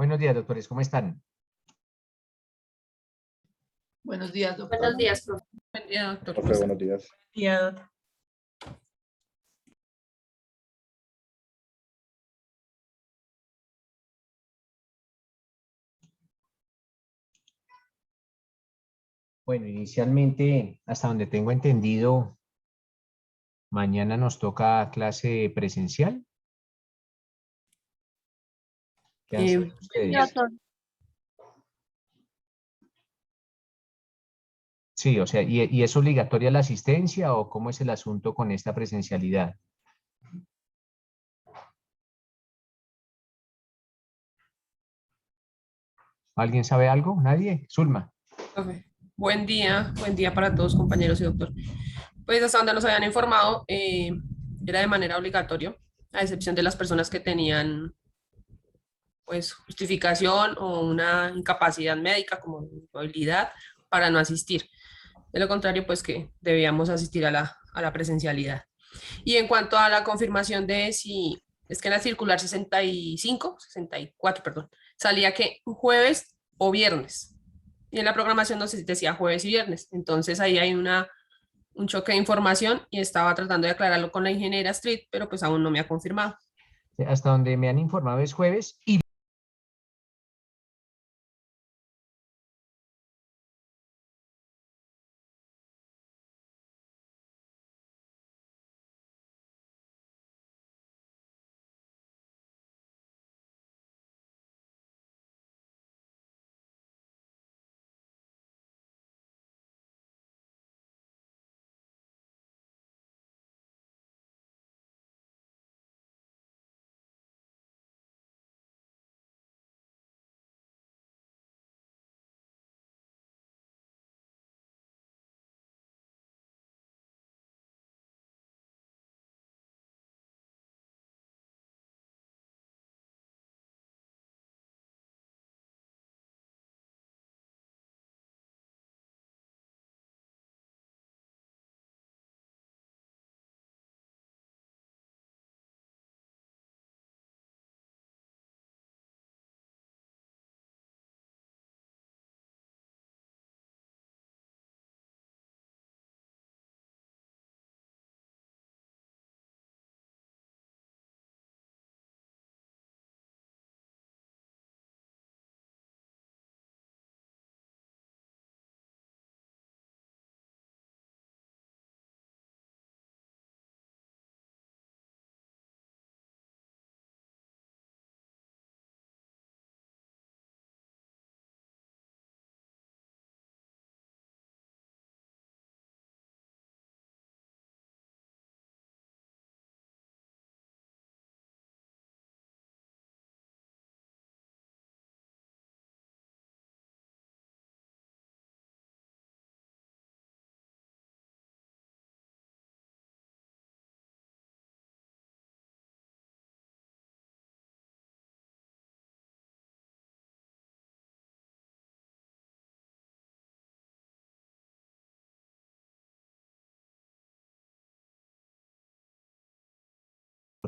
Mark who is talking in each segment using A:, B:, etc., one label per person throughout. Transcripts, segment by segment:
A: Buenos días, doctores, ¿cómo están?
B: Buenos días, doctor.
C: Buenos días, profe. Buen día, doctor.
D: Profe, buenos días.
A: Bueno, inicialmente, hasta donde tengo entendido, mañana nos toca clase presencial. ¿Qué hacen ustedes? Sí, o sea, ¿y es obligatoria la asistencia o cómo es el asunto con esta presencialidad? ¿Alguien sabe algo? ¿Nadie? Zulma.
C: Profe. Buen día para todos, compañeros y doctor. Pues hasta donde nos habían informado, era de manera obligatoria, a excepción de las personas que tenían pues justificación o una incapacidad médica como movilidad para no asistir. De lo contrario, pues que debíamos asistir a la presencialidad. Y en cuanto a la confirmación de si, es que en la circular 64, perdón, salía que jueves o viernes. Y en la programación no sé si decía jueves y viernes. Entonces ahí hay un choque de información y estaba tratando de aclararlo con la ingeniera Street, pero pues aún no me ha confirmado.
A: Hasta donde me han informado es jueves y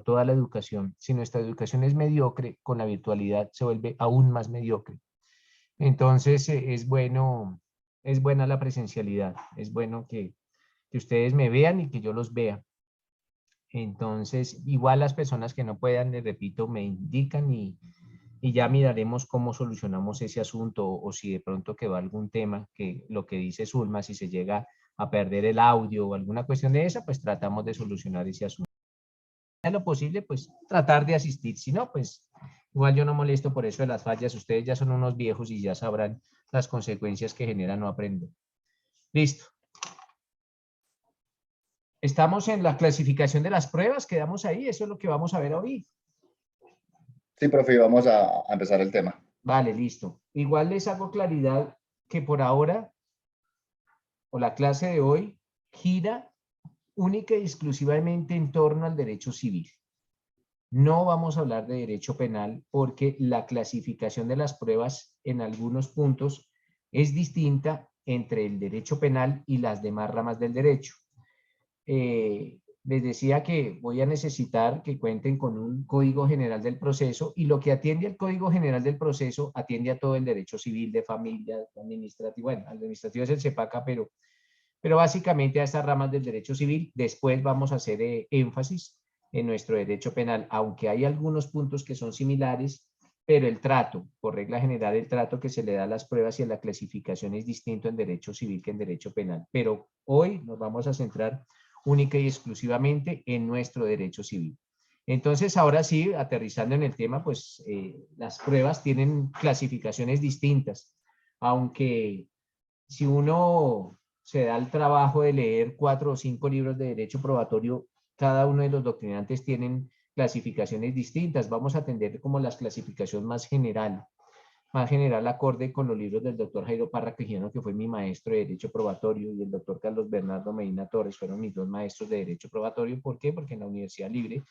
A: toda la educación. Si nuestra educación es mediocre, con la virtualidad se vuelve aún más mediocre. Entonces, es buena la presencialidad, es bueno que ustedes me vean y que yo los vea. Entonces, igual las personas que no puedan, les repito, me indican y ya miraremos cómo solucionamos ese asunto o si de pronto quedó algún tema que lo que dice Zulma, si se llega a perder el audio o alguna cuestión de esa, pues tratamos de solucionar ese asunto. En lo posible, pues tratar de asistir. Si no, pues igual yo no molesto por eso de las fallas. Ustedes ya son unos viejos y ya sabrán las consecuencias que genera no aprender. Listo. Estamos en la clasificación de las pruebas. Quedamos ahí. Eso es lo que vamos a ver hoy.
D: Sí, profe, vamos a empezar el tema.
A: Vale, listo. Igual les hago claridad que por ahora, o la clase de hoy, gira única y exclusivamente en torno al derecho civil. No vamos a hablar de derecho penal porque la clasificación de las pruebas en algunos puntos es distinta entre el derecho penal y las demás ramas del derecho. les decía que voy a necesitar que cuenten con un Código General del Proceso, y lo que atiende al Código General del Proceso atiende a todo el derecho civil, de familia, administrativo. Bueno, administrativo es el CEPACA, pero básicamente a estas ramas del derecho civil. Después vamos a hacer énfasis en nuestro derecho penal, aunque hay algunos puntos que son similares, pero el trato, por regla general, el trato que se le da a las pruebas y a la clasificación es distinto en derecho civil que en derecho penal. Pero hoy nos vamos a centrar única y exclusivamente en nuestro derecho civil. Entonces, ahora sí, aterrizando en el tema, pues las pruebas tienen clasificaciones distintas, aunque si uno se da el trabajo de leer 4 o 5 libros de derecho probatorio, cada uno de los doctrinantes tienen clasificaciones distintas. Vamos a atender como las clasificaciones más general acorde con los libros del doctor Jairo Parra Quijano, que fue mi maestro de derecho probatorio, y el doctor Carlos Bernardo Medina Torres, fueron mis dos maestros de derecho probatorio. ¿Por qué? Porque en la Universidad Libre,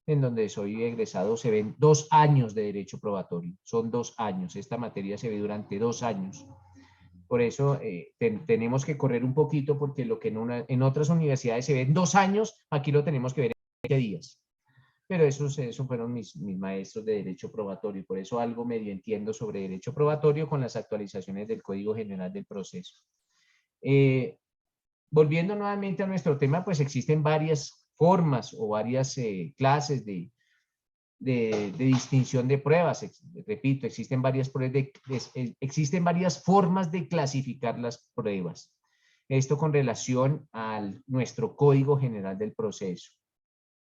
A: en donde soy egresado, se ven 2 años de derecho probatorio. Son 2 años. Esta materia se ve durante 2 años. Por eso tenemos que correr un poquito, porque lo que en otras universidades se ve en 2 años, aquí lo tenemos que ver en 20 días. Pero esos fueron mis maestros de derecho probatorio, y por eso algo medio entiendo sobre derecho probatorio con las actualizaciones del Código General del Proceso. Volviendo nuevamente a nuestro tema, pues existen varias formas o varias clases de distinción de pruebas. Repito, existen varias formas de clasificar las pruebas. Esto con relación a nuestro Código General del Proceso.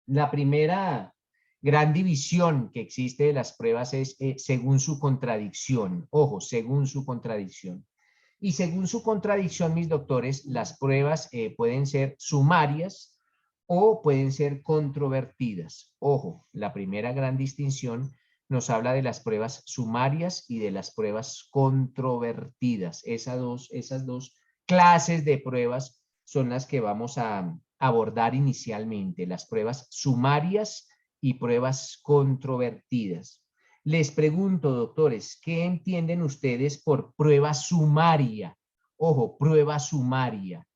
A: La primera gran división que existe de las pruebas es según su contradicción. Ojo, según su contradicción. Y según su contradicción, mis doctores, las pruebas pueden ser sumarias o pueden ser controvertidas. Ojo, la primera gran distinción nos habla de las pruebas sumarias y de las pruebas controvertidas. Esas dos clases de pruebas son las que vamos a abordar inicialmente, las pruebas sumarias y pruebas controvertidas. Les pregunto, doctores, ¿qué entienden ustedes por prueba sumaria? Ojo, prueba sumaria.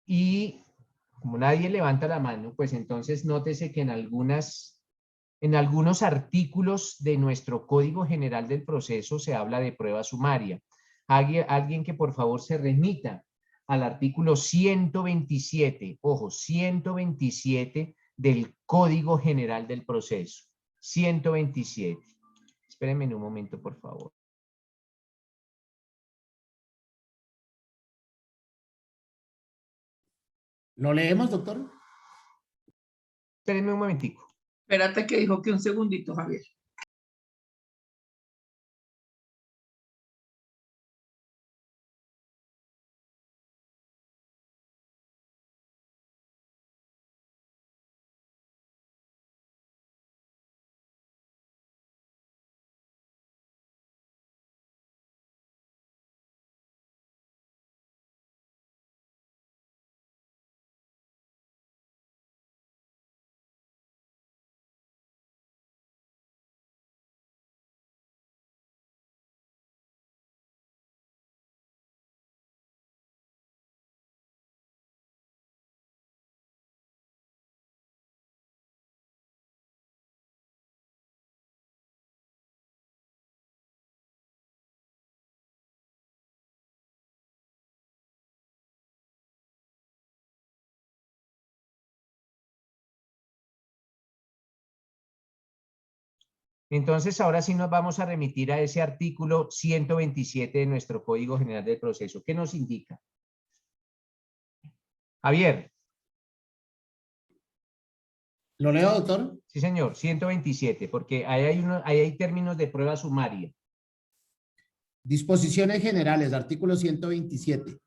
A: Y como nadie levanta la mano, pues entonces nótese que en algunos artículos de nuestro Código General del Proceso se habla de prueba sumaria. Alguien que por favor se remita al artículo 127, ojo, 127 del Código General del Proceso. 127. Espérenme un momento, por favor.
E: ¿Lo leemos, doctor?
A: Espérenme un momentico.
B: Espérate que dijo que un segundito, Javier.
A: Entonces, ahora sí nos vamos a remitir a ese artículo 127 de nuestro Código General del Proceso. ¿Qué nos indica? Javier.
E: ¿Lo leo, doctor?
A: Sí, señor, 127, porque ahí hay términos de prueba sumaria.
E: Disposiciones generales, artículo 127.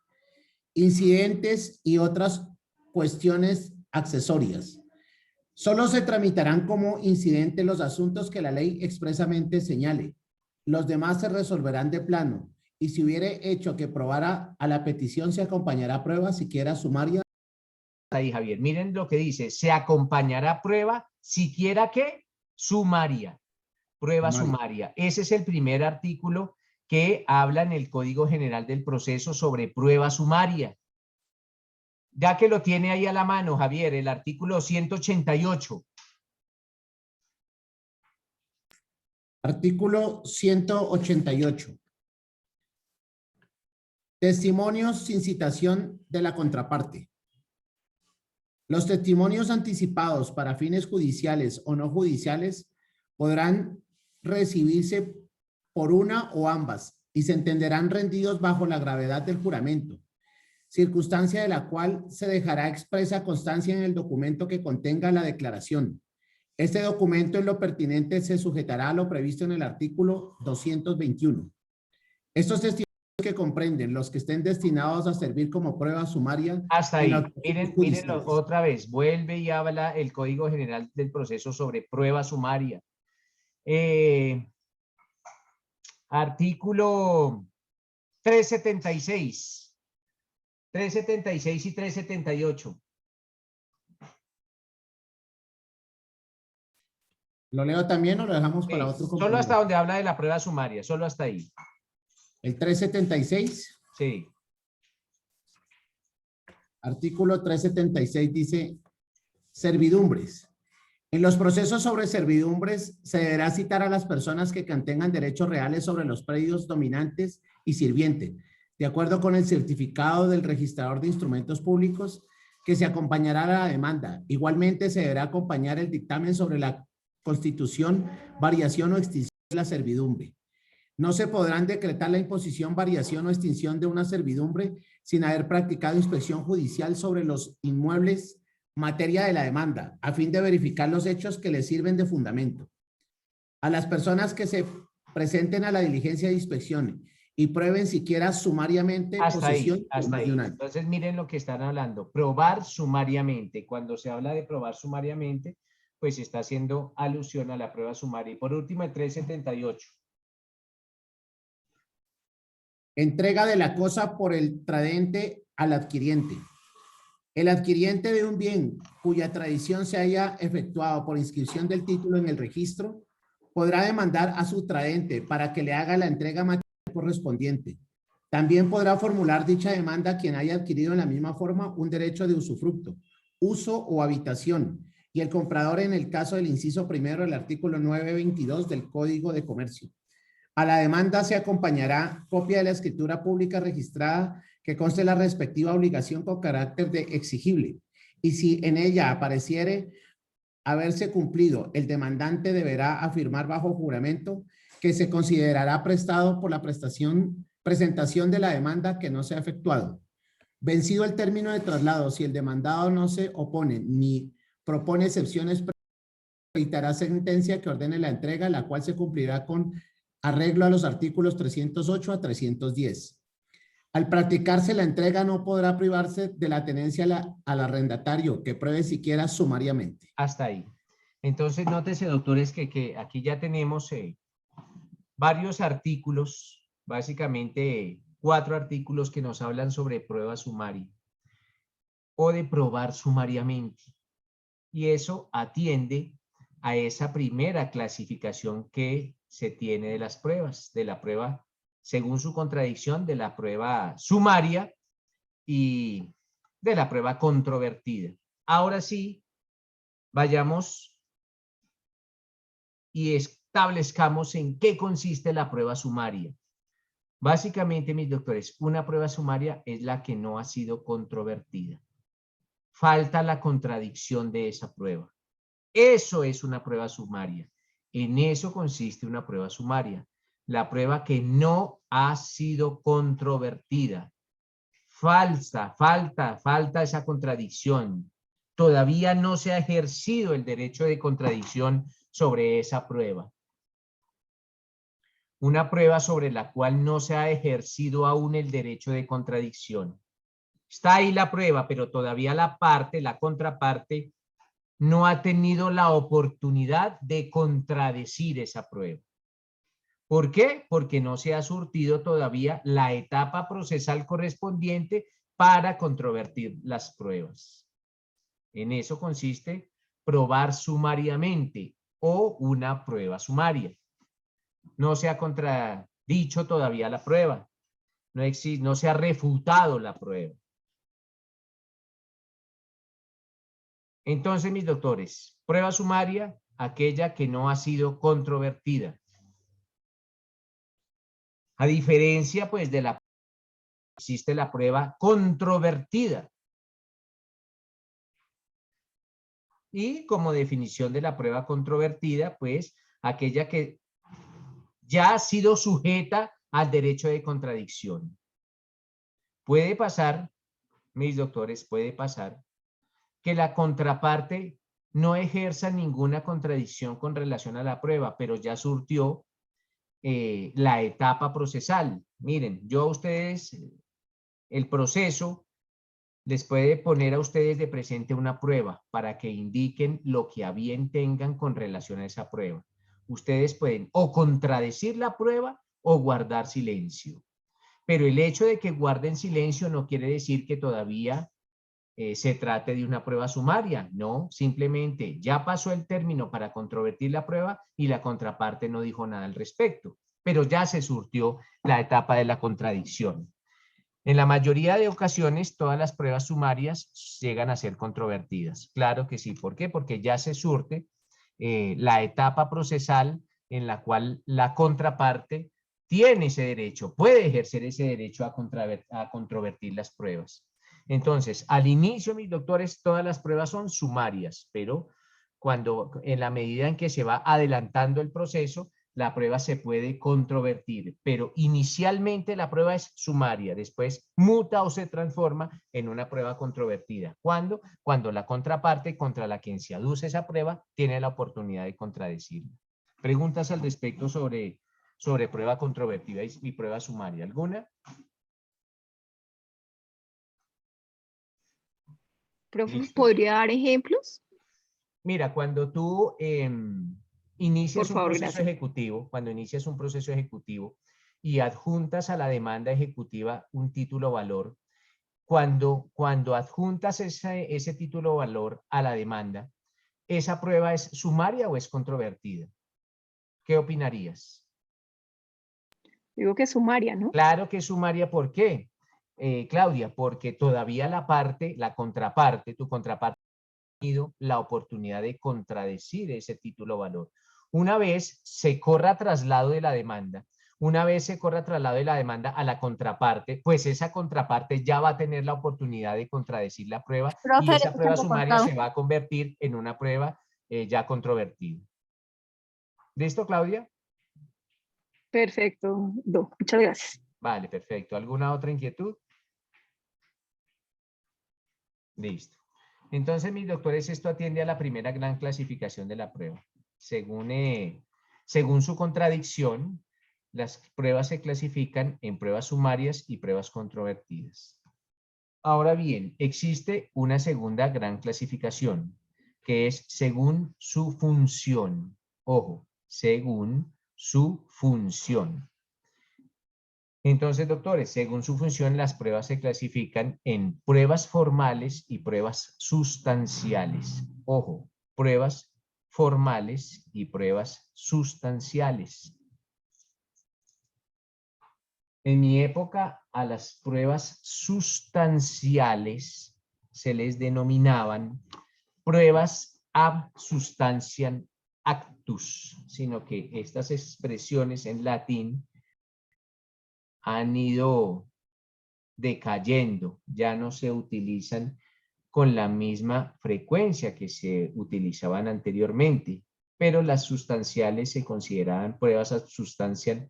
E: Incidentes y otras cuestiones accesorias. Solo se tramitarán como incidente los asuntos que la ley expresamente señale. Los demás se resolverán de plano. Y si hubiere hecho que probara a la petición, se acompañará prueba, siquiera sumaria.
A: Ahí, Javier, miren lo que dice. Se acompañará prueba, siquiera que sumaria. Prueba sumaria. Ese es el primer artículo que habla en el Código General del Proceso sobre prueba sumaria. Ya que lo tiene ahí a la mano, Javier, el artículo 188.
E: Artículo 188. Testimonios sin citación de la contraparte. Los testimonios anticipados para fines judiciales o no judiciales podrán recibirse por una o ambas y se entenderán rendidos bajo la gravedad del juramento, circunstancia de la cual se dejará expresa constancia en el documento que contenga la declaración. Este documento en lo pertinente se sujetará a lo previsto en el artículo 221. Estos testimonios que comprenden los que estén destinados a servir como prueba sumaria.
A: Hasta ahí. Miren
E: judiciales.
A: otra vez, vuelve y habla el Código General del Proceso sobre prueba sumaria. Artículo 376. 376 y 378.
E: ¿Lo leo también o lo dejamos para otro compañero?
A: Solo hasta donde habla de la prueba sumaria, solo hasta ahí.
E: El 376.
A: Sí.
E: Artículo 376 dice, servidumbres. En los procesos sobre servidumbres se deberá citar a las personas que tengan derechos reales sobre los predios dominantes y sirviente, de acuerdo con el certificado del registrador de instrumentos públicos que se acompañará a la demanda. Igualmente se deberá acompañar el dictamen sobre la constitución, variación o extinción de la servidumbre. No se podrán decretar la imposición, variación o extinción de una servidumbre sin haber practicado inspección judicial sobre los inmuebles, materia de la demanda, a fin de verificar los hechos que les sirven de fundamento. A las personas que se presenten a la diligencia de inspección y prueben siquiera sumariamente
A: Hasta
E: posesión
A: ahí, hasta ahí. Entonces miren lo que están hablando, probar sumariamente. Cuando se habla de probar sumariamente, pues se está haciendo alusión a la prueba sumaria. Y por último, el 378.
E: Entrega de la cosa por el tradente al adquiriente. El adquiriente de un bien cuya tradición se haya efectuado por inscripción del título en el registro podrá demandar a su tradente para que le haga la entrega material correspondiente. También podrá formular dicha demanda quien haya adquirido en la misma forma un derecho de usufructo, uso o habitación, y el comprador en el caso del inciso primero del artículo 922 del Código de Comercio. A la demanda se acompañará copia de la escritura pública registrada que conste la respectiva obligación con carácter de exigible. Y si en ella apareciere haberse cumplido, el demandante deberá afirmar bajo juramento que se considerará prestado por la presentación de la demanda que no se ha efectuado. Vencido el término de traslado, si el demandado no se opone ni propone excepciones, dictará sentencia que ordene la entrega, la cual se cumplirá con arreglo a los artículos 308 a 310. Al practicarse la entrega no podrá privarse de la tenencia al arrendatario que pruebe siquiera sumariamente.
A: Hasta ahí. Entonces, nótese, doctores, que aquí ya tenemos varios artículos, básicamente 4 artículos que nos hablan sobre prueba sumaria o de probar sumariamente. Y eso atiende a esa primera clasificación que se tiene de las pruebas, de la prueba según su contradicción, de la prueba sumaria y de la prueba controvertida. Ahora sí, vayamos y establezcamos en qué consiste la prueba sumaria. Básicamente, mis doctores, una prueba sumaria es la que no ha sido controvertida. Falta la contradicción de esa prueba. Eso es una prueba sumaria. En eso consiste una prueba sumaria. La prueba que no ha sido controvertida. Falta esa contradicción. Todavía no se ha ejercido el derecho de contradicción sobre esa prueba. Una prueba sobre la cual no se ha ejercido aún el derecho de contradicción. Está ahí la prueba, pero todavía la contraparte, no ha tenido la oportunidad de contradecir esa prueba. ¿Por qué? Porque no se ha surtido todavía la etapa procesal correspondiente para controvertir las pruebas. En eso consiste probar sumariamente o una prueba sumaria. No se ha dicho todavía la prueba. No se ha refutado la prueba. Entonces, mis doctores, prueba sumaria, aquella que no ha sido controvertida. A diferencia, pues, de la existe la prueba controvertida. Y como definición de la prueba controvertida, pues, aquella que ya ha sido sujeta al derecho de contradicción. Puede pasar, mis doctores, puede pasar que la contraparte no ejerza ninguna contradicción con relación a la prueba, pero ya surtió la etapa procesal. Miren, yo a ustedes, el proceso les puede poner a ustedes de presente una prueba para que indiquen lo que a bien tengan con relación a esa prueba. Ustedes pueden o contradecir la prueba o guardar silencio. Pero el hecho de que guarden silencio no quiere decir que todavía se trate de una prueba sumaria. No, simplemente ya pasó el término para controvertir la prueba y la contraparte no dijo nada al respecto. Pero ya se surtió la etapa de la contradicción. En la mayoría de ocasiones, todas las pruebas sumarias llegan a ser controvertidas. Claro que sí. ¿Por qué? Porque ya se surte la etapa procesal en la cual la contraparte tiene ese derecho, puede ejercer ese derecho a controvertir las pruebas. Entonces, al inicio, mis doctores, todas las pruebas son sumarias, pero en la medida en que se va adelantando el proceso, la prueba se puede controvertir, pero inicialmente la prueba es sumaria, después muta o se transforma en una prueba controvertida. ¿Cuándo? Cuando la contraparte contra la quien se aduce esa prueba tiene la oportunidad de contradecirla. ¿Preguntas al respecto sobre prueba controvertida y prueba sumaria? ¿Alguna?
F: Profe,
A: Listo.
F: ¿podría dar ejemplos?
A: Mira, cuando tú inicias
F: Por
A: un
F: favor,
A: proceso
F: gracias.
A: ejecutivo, y adjuntas a la demanda ejecutiva un título valor, cuando adjuntas ese título valor a la demanda, ¿esa prueba es sumaria o es controvertida? ¿Qué opinarías?
F: Digo que es sumaria, ¿no?
A: Claro que es sumaria, ¿por qué? Claudia, porque todavía la contraparte, tu contraparte ha tenido la oportunidad de contradecir ese título valor. Una vez se corra traslado de la demanda, a la contraparte, pues esa contraparte ya va a tener la oportunidad de contradecir la prueba y
F: Profe, le
A: esa prueba
F: escucho
A: sumaria
F: cortado.
A: se va a convertir en una prueba ya controvertida. ¿Listo, Claudia?
F: Perfecto, muchas gracias.
A: Vale, perfecto. ¿Alguna otra inquietud? Listo. Entonces, mis doctores, esto atiende a la primera gran clasificación de la prueba. Según su contradicción, las pruebas se clasifican en pruebas sumarias y pruebas controvertidas. Ahora bien, existe una segunda gran clasificación, que es según su función. Ojo, según su función. Entonces, doctores, según su función, las pruebas se clasifican en pruebas formales y pruebas sustanciales. Ojo, pruebas formales y pruebas sustanciales. En mi época, a las pruebas sustanciales se les denominaban pruebas ab substantiam actus, sino que estas expresiones en latín han ido decayendo, ya no se utilizan con la misma frecuencia que se utilizaban anteriormente, pero las sustanciales se consideraban pruebas ad substantiam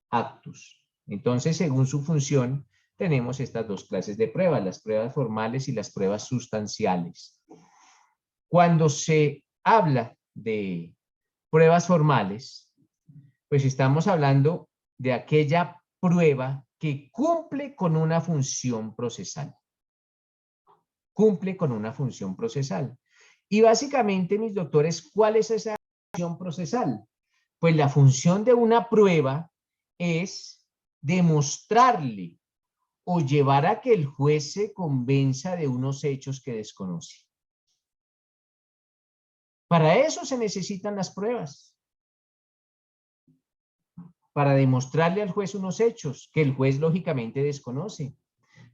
A: actus. Entonces, según su función, tenemos estas dos clases de pruebas, las pruebas formales y las pruebas sustanciales. Cuando se habla de pruebas formales, pues estamos hablando de aquella prueba que cumple con una función procesal. Cumple con una función procesal. Y básicamente, mis doctores, ¿cuál es esa función procesal? Pues la función de una prueba es demostrarle o llevar a que el juez se convenza de unos hechos que desconoce. Para eso se necesitan las pruebas. para demostrarle al juez unos hechos que el juez lógicamente desconoce,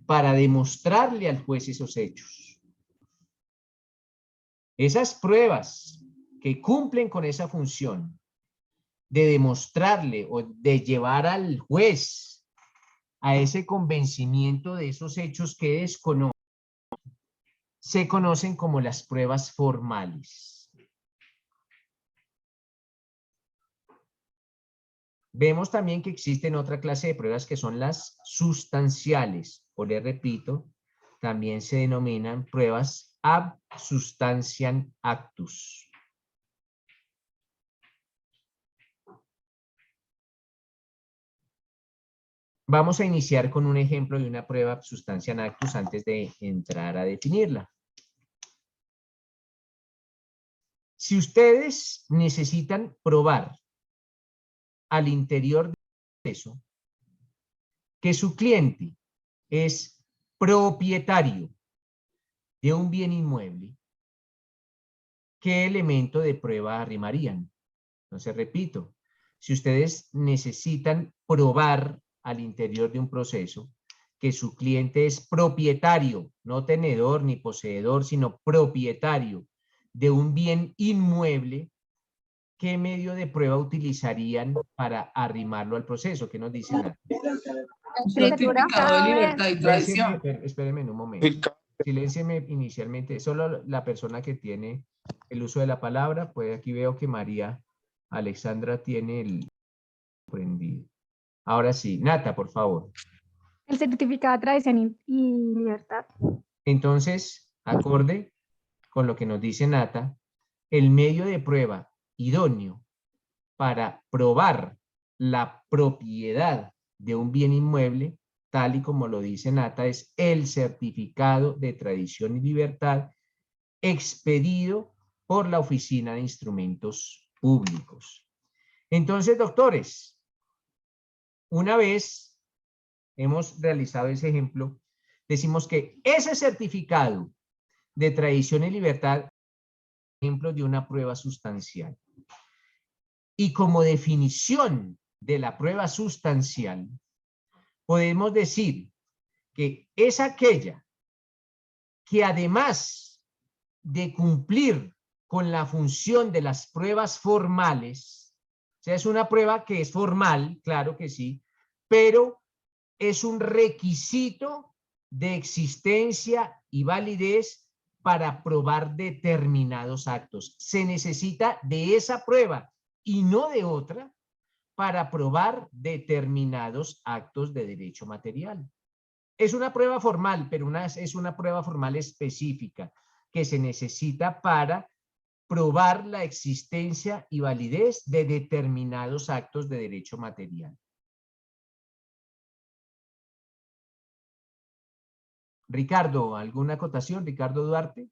A: para demostrarle al juez esos hechos. Esas pruebas que cumplen con esa función de demostrarle o de llevar al juez a ese convencimiento de esos hechos que desconoce, se conocen como las pruebas formales. Vemos también que existen otra clase de pruebas que son las sustanciales, o les repito, también se denominan pruebas ab substantiam actus. Vamos a iniciar con un ejemplo de una prueba ab substantiam actus antes de entrar a definirla. Si ustedes necesitan probar al interior de eso que su cliente es propietario de un bien inmueble, ¿qué elemento de prueba arrimarían? Entonces, repito, si ustedes necesitan probar al interior de un proceso que su cliente es propietario, no tenedor ni poseedor, sino propietario de un bien inmueble, ¿qué medio de prueba utilizarían para arrimarlo al proceso? ¿Qué nos dicen?
B: Un certificado de libertad y tradición.
A: Espérenme un momento. Siléncienme inicialmente. Solo la persona que tiene el uso de la palabra, pues aquí veo que María Alexandra tiene el prendido. Ahora sí, Nata, por favor.
G: El certificado de tradición y libertad.
A: Entonces, acorde con lo que nos dice Nata, el medio de prueba idóneo para probar la propiedad de un bien inmueble, tal y como lo dice Nata, es el certificado de tradición y libertad expedido por la Oficina de Instrumentos Públicos. Entonces, doctores, una vez hemos realizado ese ejemplo, decimos que ese certificado de tradición y libertad es un ejemplo de una prueba sustancial. Y como definición de la prueba sustancial, podemos decir que es aquella que además de cumplir con la función de las pruebas formales, o sea, es una prueba que es formal, claro que sí, pero es un requisito de existencia y validez para probar determinados actos. Se necesita de esa prueba y no de otra para probar determinados actos de derecho material. Es una prueba formal, pero es una prueba formal específica que se necesita para probar la existencia y validez de determinados actos de derecho material. Ricardo, ¿alguna acotación? Ricardo Duarte.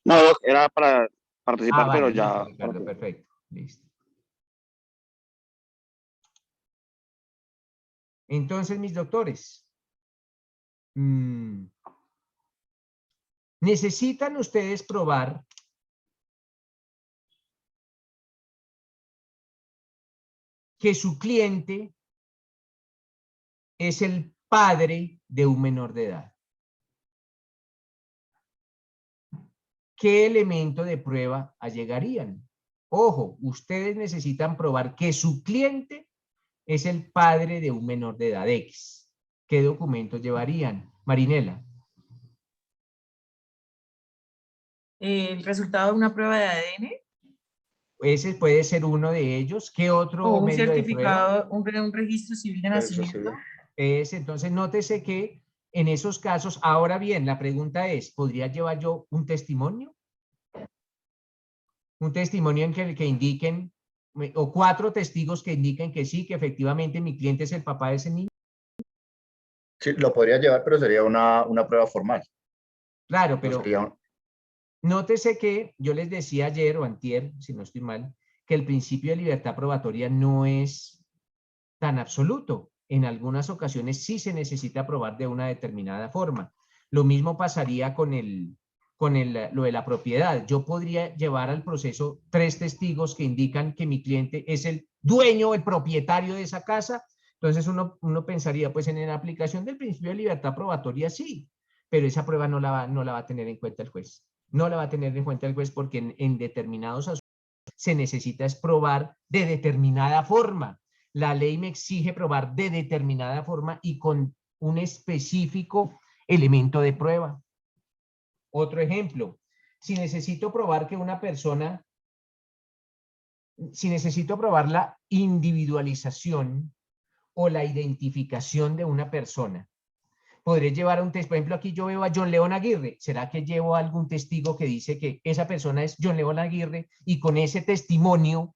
H: No, era para participar,
A: Vale,
H: pero
A: listo,
H: ya.
A: Ricardo, perfecto. Listo. Entonces, mis doctores, necesitan ustedes probar que su cliente es el padre de un menor de edad. ¿Qué elemento de prueba allegarían? Ojo, ustedes necesitan probar que su cliente es el padre de un menor de edad X. ¿Qué documentos llevarían? Marinela.
I: El resultado de una prueba de ADN.
A: Ese puede ser uno de ellos. ¿Qué otro
I: O un
A: medio
I: certificado,
A: de prueba?
I: un registro civil de nacimiento.
A: Entonces, nótese que en esos casos, ahora bien, la pregunta es, ¿podría llevar yo un testimonio? Un testimonio en que indiquen, o 4 testigos que indiquen que sí, que efectivamente mi cliente es el papá de ese niño.
D: Sí, lo podría llevar, pero sería una prueba formal.
A: Claro, pero
D: No sería...
A: nótese que yo les decía ayer o antier, si no estoy mal, que el principio de libertad probatoria no es tan absoluto. En algunas ocasiones sí se necesita probar de una determinada forma. Lo mismo pasaría con el con lo de la propiedad. Yo podría llevar al proceso 3 testigos que indican que mi cliente es el dueño, el propietario de esa casa. Entonces uno pensaría, pues en la aplicación del principio de libertad probatoria sí, pero esa prueba no la va a tener en cuenta el juez. No la va a tener en cuenta el juez porque en determinados asuntos se necesita es probar de determinada forma. La ley me exige probar de determinada forma y con un específico elemento de prueba. Otro ejemplo, si necesito probar que una persona, si necesito probar la individualización o la identificación de una persona, podré llevar a un testigo. Por ejemplo, aquí yo veo a John León Aguirre. ¿Será que llevo a algún testigo que dice que esa persona es John León Aguirre y con ese testimonio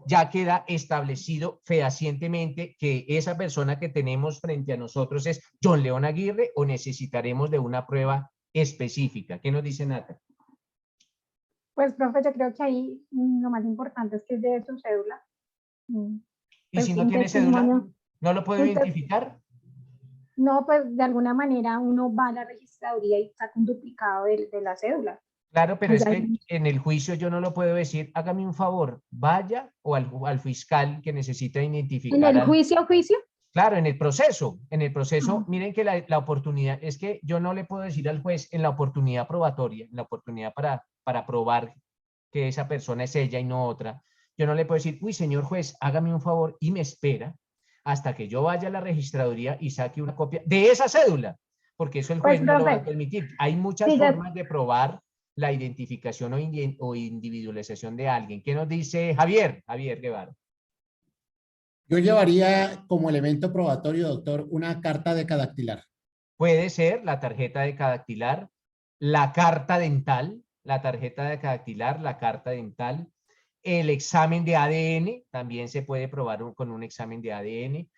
A: ya queda establecido fehacientemente que esa persona que tenemos frente a nosotros es John León Aguirre, o necesitaremos de una prueba específica? ¿Qué nos dice Nata?
G: Pues, profe, yo creo que ahí lo más importante es que es de su cédula.
A: ¿Y si no tiene cédula? ¿No lo puedo identificar?
G: No, pues de alguna manera uno va a la registraduría y saca un duplicado de la cédula.
A: Claro, pero es que en el juicio yo no lo puedo decir, hágame un favor, vaya o al fiscal que necesita identificar.
G: ¿En el juicio?
A: Claro, en el proceso, miren que la oportunidad, es que yo no le puedo decir al juez en la oportunidad probatoria, en la oportunidad para probar que esa persona es ella y no otra, yo no le puedo decir, uy, señor juez, hágame un favor y me espera hasta que yo vaya a la registraduría y saque una copia de esa cédula, porque eso el juez no lo va a permitir. Hay muchas formas de probar la identificación o individualización de alguien. ¿Qué nos dice Javier Guevara?
E: Yo llevaría como elemento probatorio, doctor, una carta de cadactilar.
A: Puede ser la tarjeta de cadactilar, la carta dental, la tarjeta de cadactilar, la carta dental, el examen de ADN, también se puede probar con un examen de ADN,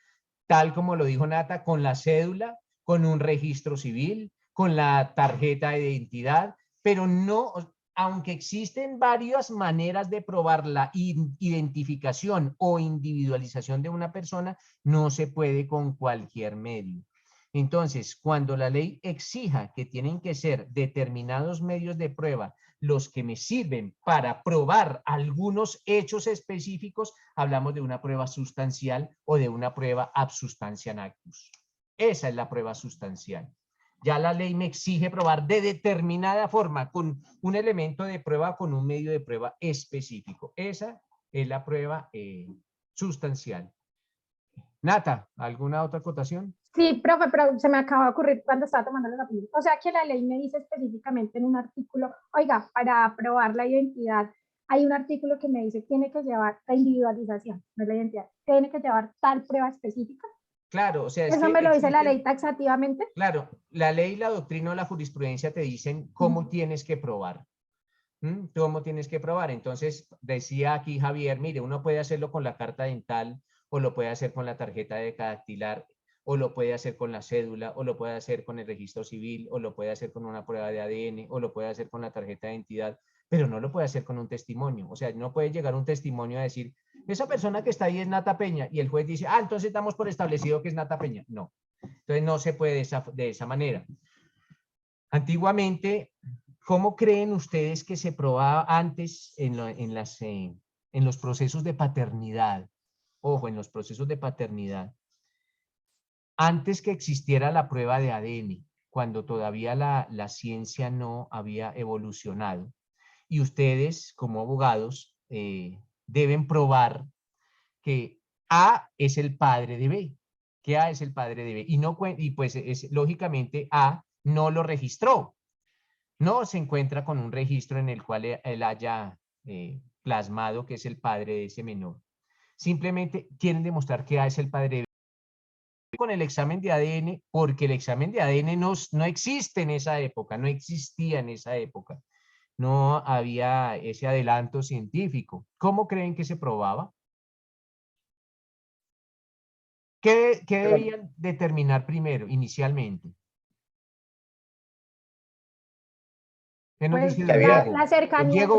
A: tal como lo dijo Nata, con la cédula, con un registro civil, con la tarjeta de identidad, pero no, aunque existen varias maneras de probar la identificación o individualización de una persona, no se puede con cualquier medio. Entonces, cuando la ley exija que tienen que ser determinados medios de prueba los que me sirven para probar algunos hechos específicos, hablamos de una prueba sustancial o de una prueba ab substantiam actus. Esa es la prueba sustancial. Ya la ley me exige probar de determinada forma, con un elemento de prueba, con un medio de prueba específico. Esa es la prueba sustancial. Nata, ¿alguna otra acotación?
G: Sí, profe, pero se me acaba de ocurrir cuando estaba tomando los apuntes. O sea que la ley me dice específicamente en un artículo, oiga, para probar la identidad, hay un artículo que me dice tiene que llevar la individualización, no la identidad, tiene que llevar tal prueba específica.
A: Claro, o sea,
G: ¿Eso me lo dice la ley taxativamente?
A: Claro, la ley, la doctrina o la jurisprudencia te dicen cómo tienes que probar. ¿Cómo tienes que probar? Entonces, decía aquí Javier, mire, uno puede hacerlo con la carta dental, o lo puede hacer con la tarjeta de cadactilar, o lo puede hacer con la cédula, o lo puede hacer con el registro civil, o lo puede hacer con una prueba de ADN, o lo puede hacer con la tarjeta de identidad, pero no lo puede hacer con un testimonio. O sea, no puede llegar un testimonio a decir, esa persona que está ahí es Nata Peña, y el juez dice, entonces damos por establecido que es Nata Peña. No, entonces no se puede de esa manera. Antiguamente, ¿cómo creen ustedes que se probaba antes en los procesos de paternidad? Ojo, en los procesos de paternidad. Antes que existiera la prueba de ADN, cuando todavía la ciencia no había evolucionado, y ustedes como abogados deben probar que A es el padre de B, que A es el padre de B, y pues lógicamente A no lo registró, no se encuentra con un registro en el cual él haya plasmado que es el padre de ese menor. Simplemente quieren demostrar que A es el padre de B con el examen de ADN, porque el examen de ADN no existe en esa época, no existía en esa época. No había ese adelanto científico. ¿Cómo creen que se probaba? ¿Qué debían determinar primero, inicialmente? ¿Qué nos dice
G: la cercanía.
A: Diego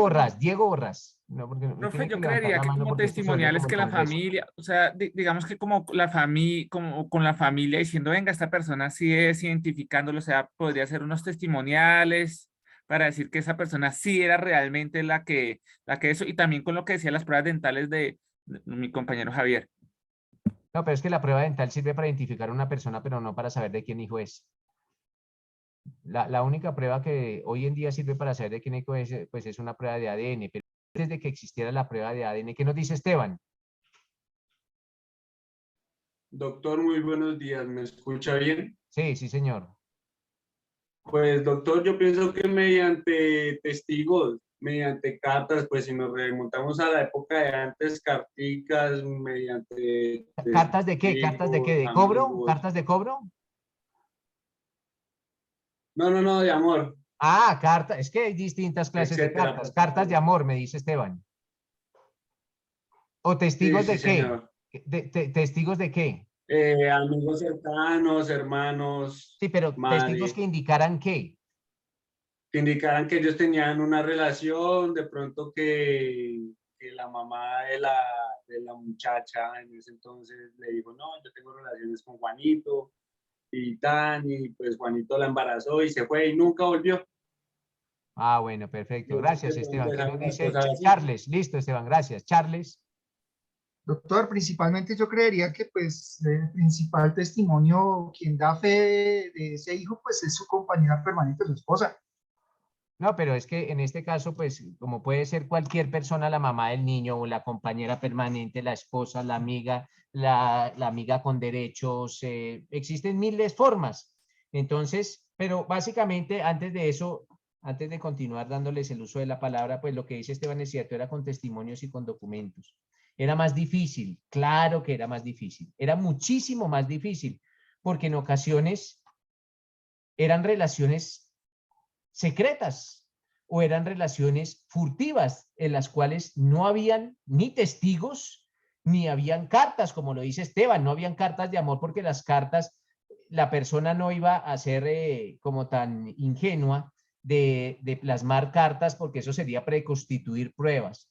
A: Borrás. No,
B: profe, yo creería que como testimoniales que la familia, o sea, digamos que como la familia, como con la familia diciendo, venga, esta persona sí es identificándolo, o sea, podría ser unos testimoniales para decir que esa persona sí era realmente la que eso, y también con lo que decía las pruebas dentales de mi compañero Javier.
A: No, pero es que la prueba dental sirve para identificar a una persona, pero no para saber de quién hijo es. La única prueba que hoy en día sirve para saber de quién hijo es, pues es una prueba de ADN, pero antes de que existiera la prueba de ADN, ¿qué nos dice Esteban?
J: Doctor, muy buenos días. ¿Me escucha bien?
A: Sí, sí, señor.
J: Pues, doctor, yo pienso que mediante testigos, mediante cartas, pues si nos remontamos a la época de antes, carticas, mediante
A: ¿Cartas de qué? ¿Cartas de qué? ¿De cobro?
J: amigos.
A: ¿Cartas de cobro?
J: No, de amor,
A: Ah, cartas. Es que hay distintas clases de
J: etcétera.
A: cartas. Cartas de amor, me dice Esteban. ¿O
J: Sí,
A: testigos
J: sí,
A: de qué?
J: señor.
A: ¿Testigos de qué?
J: Amigos cercanos, hermanos,
A: Sí, pero testigos que
J: madre,
A: indicaran qué.
J: que indicaran que ellos tenían una relación, de pronto que la mamá de la muchacha en ese entonces le dijo, no, yo tengo relaciones con Juanito y tan, y pues Juanito la embarazó y se fue y nunca volvió.
A: Ah, bueno, perfecto. Gracias,
J: De pronto
A: Esteban. ¿Qué nos
J: dejaron las
A: dice
J: cosas así.
A: Charles? Listo, Esteban, gracias. Charles.
K: Doctor, principalmente yo creería que pues el principal testimonio, quien da fe de ese hijo, pues es su compañera permanente, su esposa.
A: No, pero es que en este caso, pues, como puede ser cualquier persona, la mamá del niño o la compañera permanente, la esposa, la amiga, la amiga con derechos, existen miles de formas. Entonces, pero básicamente antes de eso, antes de continuar dándoles el uso de la palabra, pues lo que dice Esteban es cierto, era con testimonios y con documentos. Era más difícil, claro que era más difícil, era muchísimo más difícil, porque en ocasiones eran relaciones secretas o eran relaciones furtivas en las cuales no habían ni testigos ni habían cartas, como lo dice Esteban, no habían cartas de amor porque las cartas, la persona no iba a ser como tan ingenua de plasmar cartas porque eso sería preconstituir pruebas.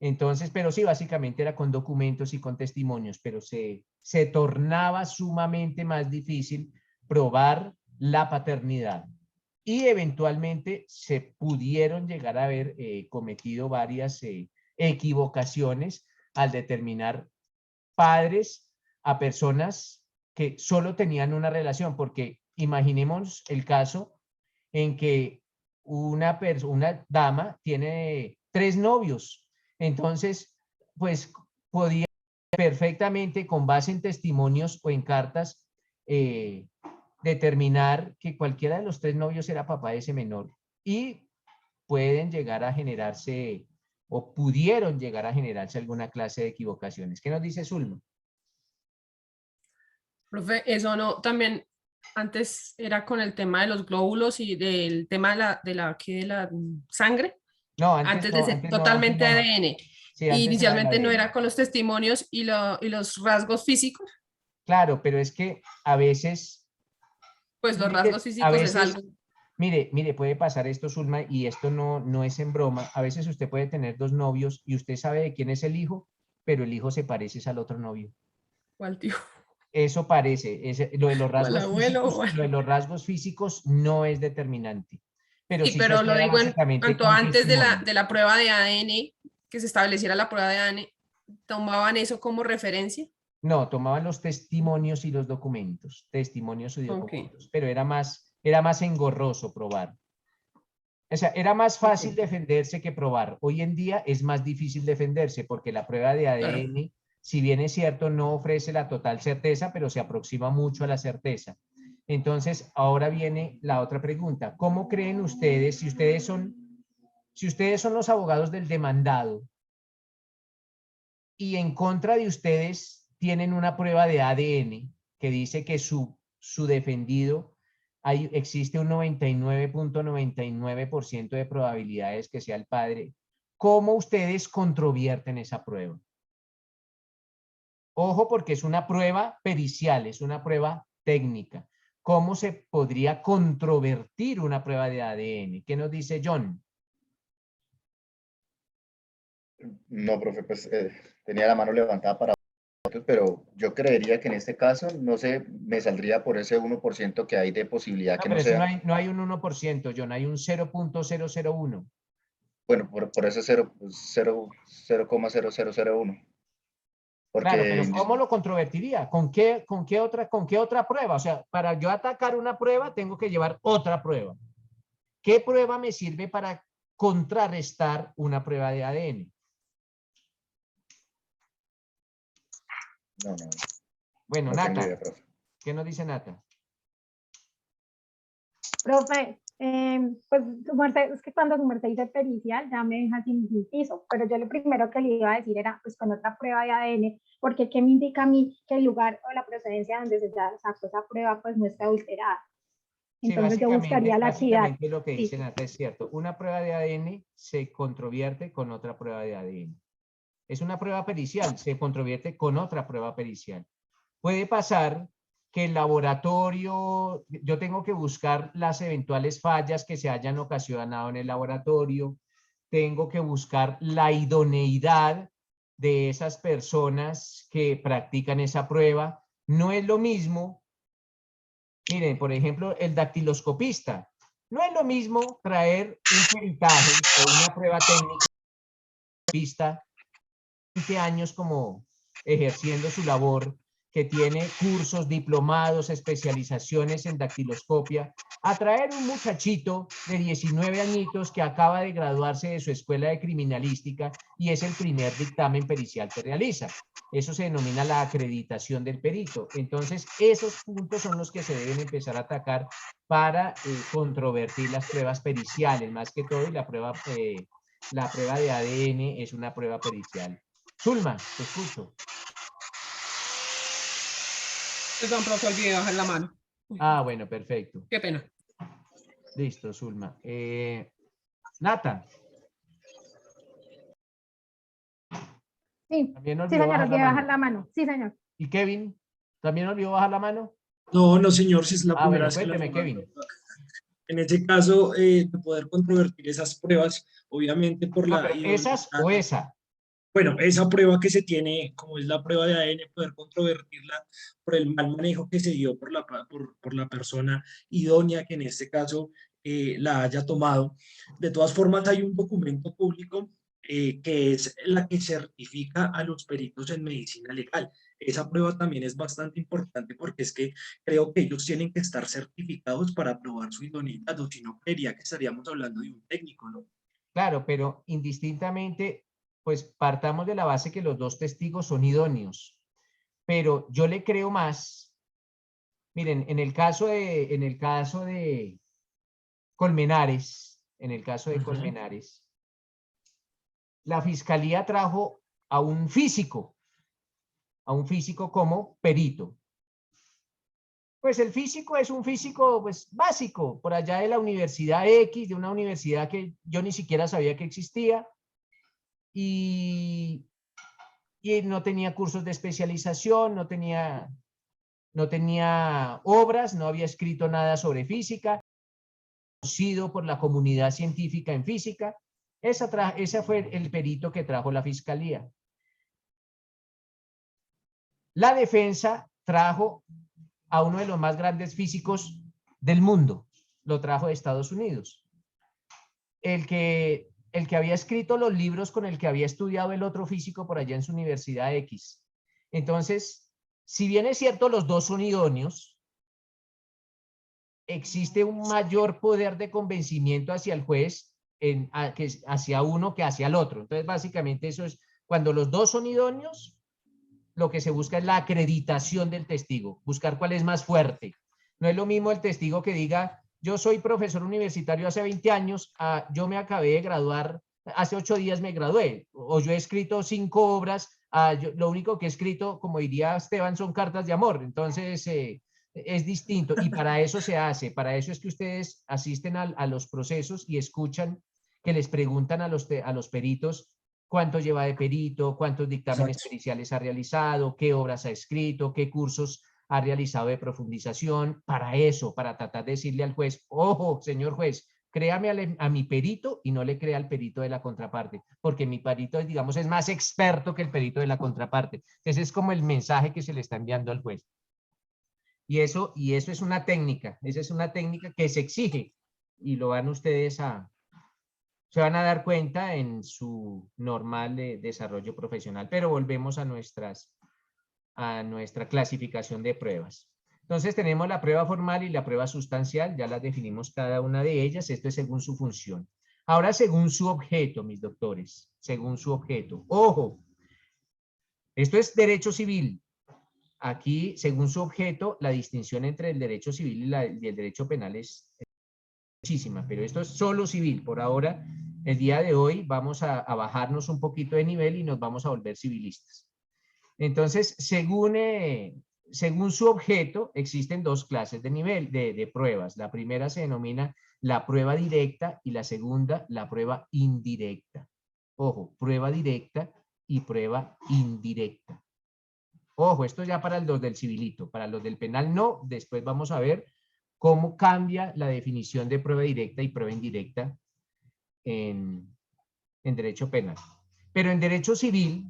A: Entonces, pero sí, básicamente era con documentos y con testimonios, pero se tornaba sumamente más difícil probar la paternidad. Y eventualmente se pudieron llegar a haber cometido varias equivocaciones al determinar padres a personas que solo tenían una relación, porque imaginemos el caso en que una dama tiene 3 novios, entonces pues podía perfectamente con base en testimonios o en cartas determinar que cualquiera de los 3 novios era papá de ese menor y pueden llegar a generarse o pudieron llegar a generarse alguna clase de equivocaciones. ¿Qué nos dice Zulma?
C: Profe, eso no, también antes era con el tema de los glóbulos y del tema de la sangre,
A: No,
C: antes de ser
A: antes
C: totalmente
A: no.
C: ADN.
A: Sí,
C: Y
A: antes era el
C: inicialmente no
A: ADN.
C: era con los testimonios y los rasgos físicos.
A: Claro, pero es que a veces,
C: Pues los rasgos
A: a
C: físicos es
A: veces,
C: algo.
A: mire, puede pasar esto, Zulma, y esto no es en broma. A veces usted puede tener 2 novios y usted sabe de quién es el hijo, pero el hijo se parece al otro novio.
C: ¿Cuál tío?
A: Eso parece, lo de los rasgos
C: abuelo,
A: físicos, lo de los rasgos físicos no es determinante, pero
C: Sí,
A: sí se
C: pero lo
A: queda
C: digo en
A: básicamente
C: cuanto
A: con
C: antes
A: testimonio.
C: de la prueba de ADN, que se estableciera la prueba de ADN, ¿tomaban eso como referencia?
A: No, tomaban los testimonios y los documentos, testimonios y
C: Ok,
A: documentos, pero era más engorroso probar. O sea, era más fácil
C: ok,
A: defenderse que probar. Hoy en día es más difícil defenderse porque la prueba de
C: claro.
A: ADN, si bien es cierto, no ofrece la total certeza, pero se aproxima mucho a la certeza. Entonces, ahora viene la otra pregunta. ¿Cómo creen ustedes, si ustedes son los abogados del demandado y en contra de ustedes tienen una prueba de ADN que dice que su defendido existe un 99.99% de probabilidades que sea el padre? ¿Cómo ustedes controvierten esa prueba? Ojo, porque es una prueba pericial, es una prueba técnica. ¿Cómo se podría controvertir una prueba de ADN? ¿Qué nos dice John?
D: No, profe, pues tenía la mano levantada para Pero yo creería que en este caso, no sé, me saldría por ese 1% que hay de posibilidad
A: No,
D: que
A: pero
D: no
A: eso
D: sea.
A: no hay un 1%, John, hay un 0.001.
D: Bueno, por ese 0,0001.
A: Claro, pero
D: Porque
A: ¿cómo lo controvertiría? ¿Con qué otra prueba? O sea, para yo atacar una prueba, tengo que llevar otra prueba. ¿Qué prueba me sirve para contrarrestar una prueba de ADN?
D: no,
A: Bueno,
D: no tengo
A: Nata,
D: idea, profe.
A: ¿qué nos dice Nata?
G: Profe, pues su merced, es que cuando su merced dice pericial ya me deja sin piso, pero yo lo primero que le iba a decir era pues con otra prueba de ADN, porque ¿qué me indica a mí que el lugar o la procedencia donde se sacó esa prueba pues no está adulterada?
A: Sí,
G: Entonces yo buscaría la equidad.
A: básicamente lo que dice
G: Sí.
A: Nata es cierto. Una prueba de ADN se controvierte con otra prueba de ADN. Es una prueba pericial, se controvierte con otra prueba pericial. Puede pasar que el laboratorio, yo tengo que buscar las eventuales fallas que se hayan ocasionado en el laboratorio, tengo que buscar la idoneidad de esas personas que practican esa prueba. No es lo mismo, miren, por ejemplo, el dactiloscopista. No es lo mismo traer un peritaje o una prueba técnica 20 años como ejerciendo su labor, que tiene cursos, diplomados, especializaciones en dactiloscopia, a traer un muchachito de 19 añitos que acaba de graduarse de su escuela de criminalística y es el primer dictamen pericial que realiza. Eso se denomina la acreditación del perito. Entonces, esos puntos son los que se deben empezar a atacar para controvertir las pruebas periciales, más que todo, y la prueba de ADN es una prueba pericial. Zulma, te escucho.
C: Perdón, profe, olvidé bajar la mano.
A: Ah, bueno, perfecto.
C: Qué pena.
A: Listo, Zulma. Nata.
G: Sí,
A: También
G: sí
A: olvidó
G: señor, olvidé bajar
A: mano.
G: la mano. Sí, señor.
A: ¿Y Kevin? ¿También olvidó bajar la mano?
L: No, no, señor, si es la primera
A: Bueno,
L: vez que la
A: cuénteme,
L: forma.
A: Kevin.
L: En ese caso, de poder controvertir esas pruebas, obviamente por la
A: pero ¿esas o esa?
L: Bueno, esa prueba que se tiene, como es la prueba de ADN, poder controvertirla por el mal manejo que se dio por la persona idónea que en este caso la haya tomado. De todas formas, hay un documento público que es la que certifica a los peritos en medicina legal. Esa prueba también es bastante importante porque es que creo que ellos tienen que estar certificados para probar su idoneidad, o si no, creería que estaríamos hablando de un técnico, ¿no?
A: Claro, pero indistintamente, pues partamos de la base que los dos testigos son idóneos. Pero yo le creo más. Miren, en el caso de Colmenares, la fiscalía trajo a un físico como perito. Pues el físico es un físico pues básico, por allá de la Universidad X, de una universidad que yo ni siquiera sabía que existía, y no tenía cursos de especialización, no tenía obras, no había escrito nada sobre física, conocido por la comunidad científica en física. Ese fue el perito que trajo la fiscalía. La defensa trajo a uno de los más grandes físicos del mundo, lo trajo de Estados Unidos. El que había escrito los libros con el que había estudiado el otro físico por allá en su Universidad X. Entonces, si bien es cierto, los dos son idóneos, existe un mayor poder de convencimiento hacia el juez, hacia uno que hacia el otro. Entonces, básicamente eso es, cuando los dos son idóneos, lo que se busca es la acreditación del testigo, buscar cuál es más fuerte. No es lo mismo el testigo que diga, yo soy profesor universitario hace 20 años, yo me acabé de graduar, hace 8 días me gradué, o yo he escrito 5 obras, lo único que he escrito, como diría Esteban, son cartas de amor. Entonces, es distinto, y para eso se hace, para eso es que ustedes asisten a los procesos y escuchan que les preguntan a los peritos cuánto lleva de perito, cuántos dictámenes periciales ha realizado, qué obras ha escrito, qué cursos ha realizado de profundización. Para eso, para tratar de decirle al juez, ojo, señor juez, créame a mi perito y no le crea al perito de la contraparte, porque mi perito, digamos, es más experto que el perito de la contraparte. Ese es como el mensaje que se le está enviando al juez. Y eso es una técnica, esa es una técnica que se exige y lo van ustedes se van a dar cuenta en su normal desarrollo profesional. Pero volvemos a nuestra clasificación de pruebas. Entonces tenemos la prueba formal y la prueba sustancial, ya las definimos cada una de ellas, esto es según su función. Ahora según su objeto, mis doctores, según su objeto. ¡Ojo! Esto es derecho civil. Aquí, según su objeto, la distinción entre el derecho civil y el derecho penal es muchísima, pero esto es solo civil. Por ahora, el día de hoy, vamos a bajarnos un poquito de nivel y nos vamos a volver civilistas. Entonces, según su objeto, existen dos clases de nivel de pruebas. La primera se denomina la prueba directa y la segunda, la prueba indirecta. Ojo, prueba directa y prueba indirecta. Ojo, esto ya para los del civilito, para los del penal no. Después vamos a ver cómo cambia la definición de prueba directa y prueba indirecta en derecho penal. Pero en derecho civil,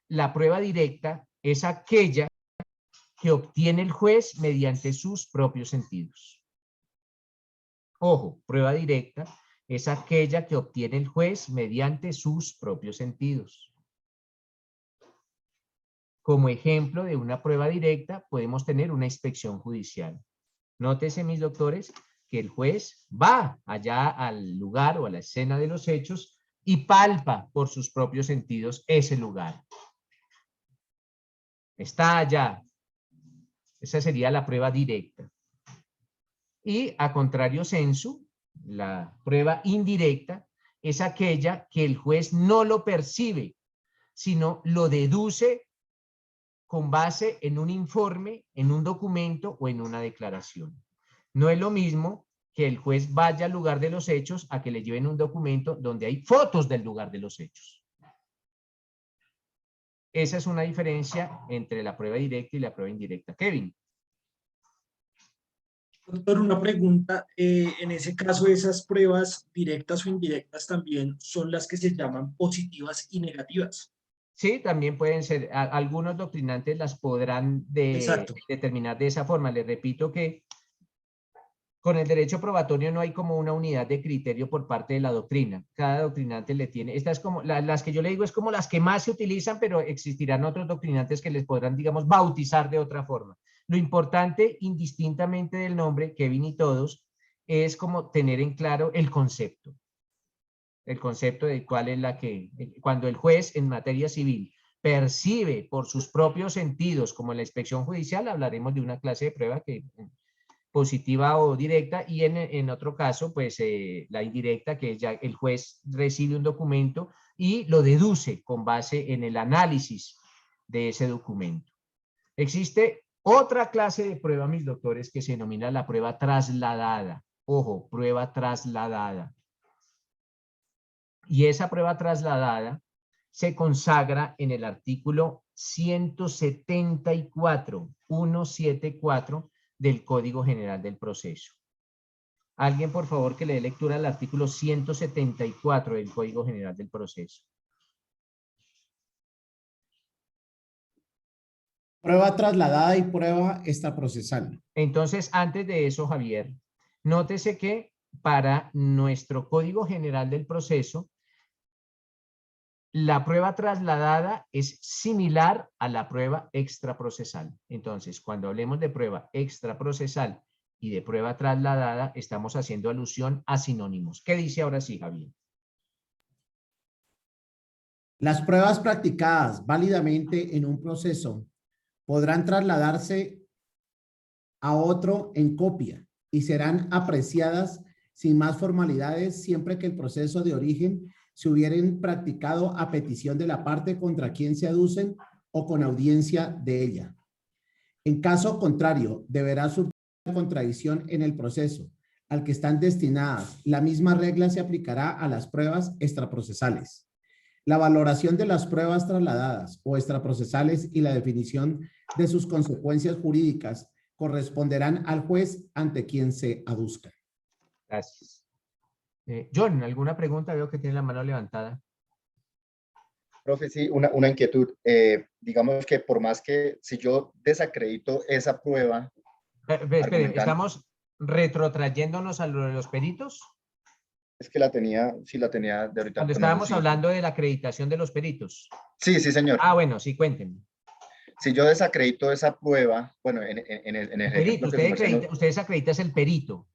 A: la prueba directa es aquella que obtiene el juez mediante sus propios sentidos. Ojo, prueba directa es aquella que obtiene el juez mediante sus propios sentidos. Como ejemplo de una prueba directa, podemos tener una inspección judicial. Nótese, mis doctores, que el juez va allá al lugar o a la escena de los hechos y palpa por sus propios sentidos ese lugar. Está allá. Esa sería la prueba directa. Y a contrario sensu, la prueba indirecta es aquella que el juez no lo percibe, sino lo deduce con base en un informe, en un documento o en una declaración. No es lo mismo que el juez vaya al lugar de los hechos a que le lleven un documento donde hay fotos del lugar de los hechos. Esa es una diferencia entre la prueba directa y la prueba indirecta. Kevin.
L: Doctor, una pregunta. En ese caso, esas pruebas directas o indirectas también son las que se llaman positivas y negativas.
A: Sí, también pueden ser. Algunos doctrinantes las podrán determinar de esa forma. Les repito que con el derecho probatorio no hay como una unidad de criterio por parte de la doctrina. Cada doctrinante le tiene. Estas como las que yo le digo es como las que más se utilizan, pero existirán otros doctrinantes que les podrán, digamos, bautizar de otra forma. Lo importante, indistintamente del nombre, Kevin y todos, es como tener en claro el concepto. El concepto de cuál es la que, cuando el juez en materia civil percibe por sus propios sentidos, como en la inspección judicial, hablaremos de una clase de prueba que positiva o directa, y en otro caso, pues la indirecta, que ya el juez recibe un documento y lo deduce con base en el análisis de ese documento. Existe otra clase de prueba, mis doctores, que se denomina la prueba trasladada. Ojo, prueba trasladada. Y esa prueba trasladada se consagra en el artículo 174 del Código General del Proceso. Alguien, por favor, que le dé lectura al artículo 174 del Código General del Proceso.
E: Prueba trasladada y prueba extraprocesal.
A: Entonces, antes de eso, Javier, nótese que para nuestro Código General del Proceso, la prueba trasladada es similar a la prueba extraprocesal. Entonces, cuando hablemos de prueba extraprocesal y de prueba trasladada, estamos haciendo alusión a sinónimos. ¿Qué dice ahora sí, Javier?
E: Las pruebas practicadas válidamente en un proceso podrán trasladarse a otro en copia y serán apreciadas sin más formalidades siempre que el proceso de origen se hubieran practicado a petición de la parte contra quien se aducen o con audiencia de ella. En caso contrario, deberá surgir contradicción en el proceso al que están destinadas. La misma regla se aplicará a las pruebas extraprocesales. La valoración de las pruebas trasladadas o extraprocesales y la definición de sus consecuencias jurídicas corresponderán al juez ante quien se aduzca.
A: Gracias. John, ¿alguna pregunta? Veo que tiene la mano levantada.
D: Profe, sí, una inquietud. Digamos que por más que si yo desacredito esa prueba,
A: Espere, ¿estamos retrotrayéndonos a lo de los peritos?
D: es que la tenía, sí la tenía de ahorita.
A: Cuando
D: pero no sé
A: estábamos
D: si-
A: hablando de la acreditación de los peritos.
D: Sí, sí, señor.
A: Ah, bueno, sí, cuéntenme.
D: Si yo desacredito esa prueba, bueno, en el
A: El perito,
D: ejemplo que su merced nos-
A: usted desacredita es el perito.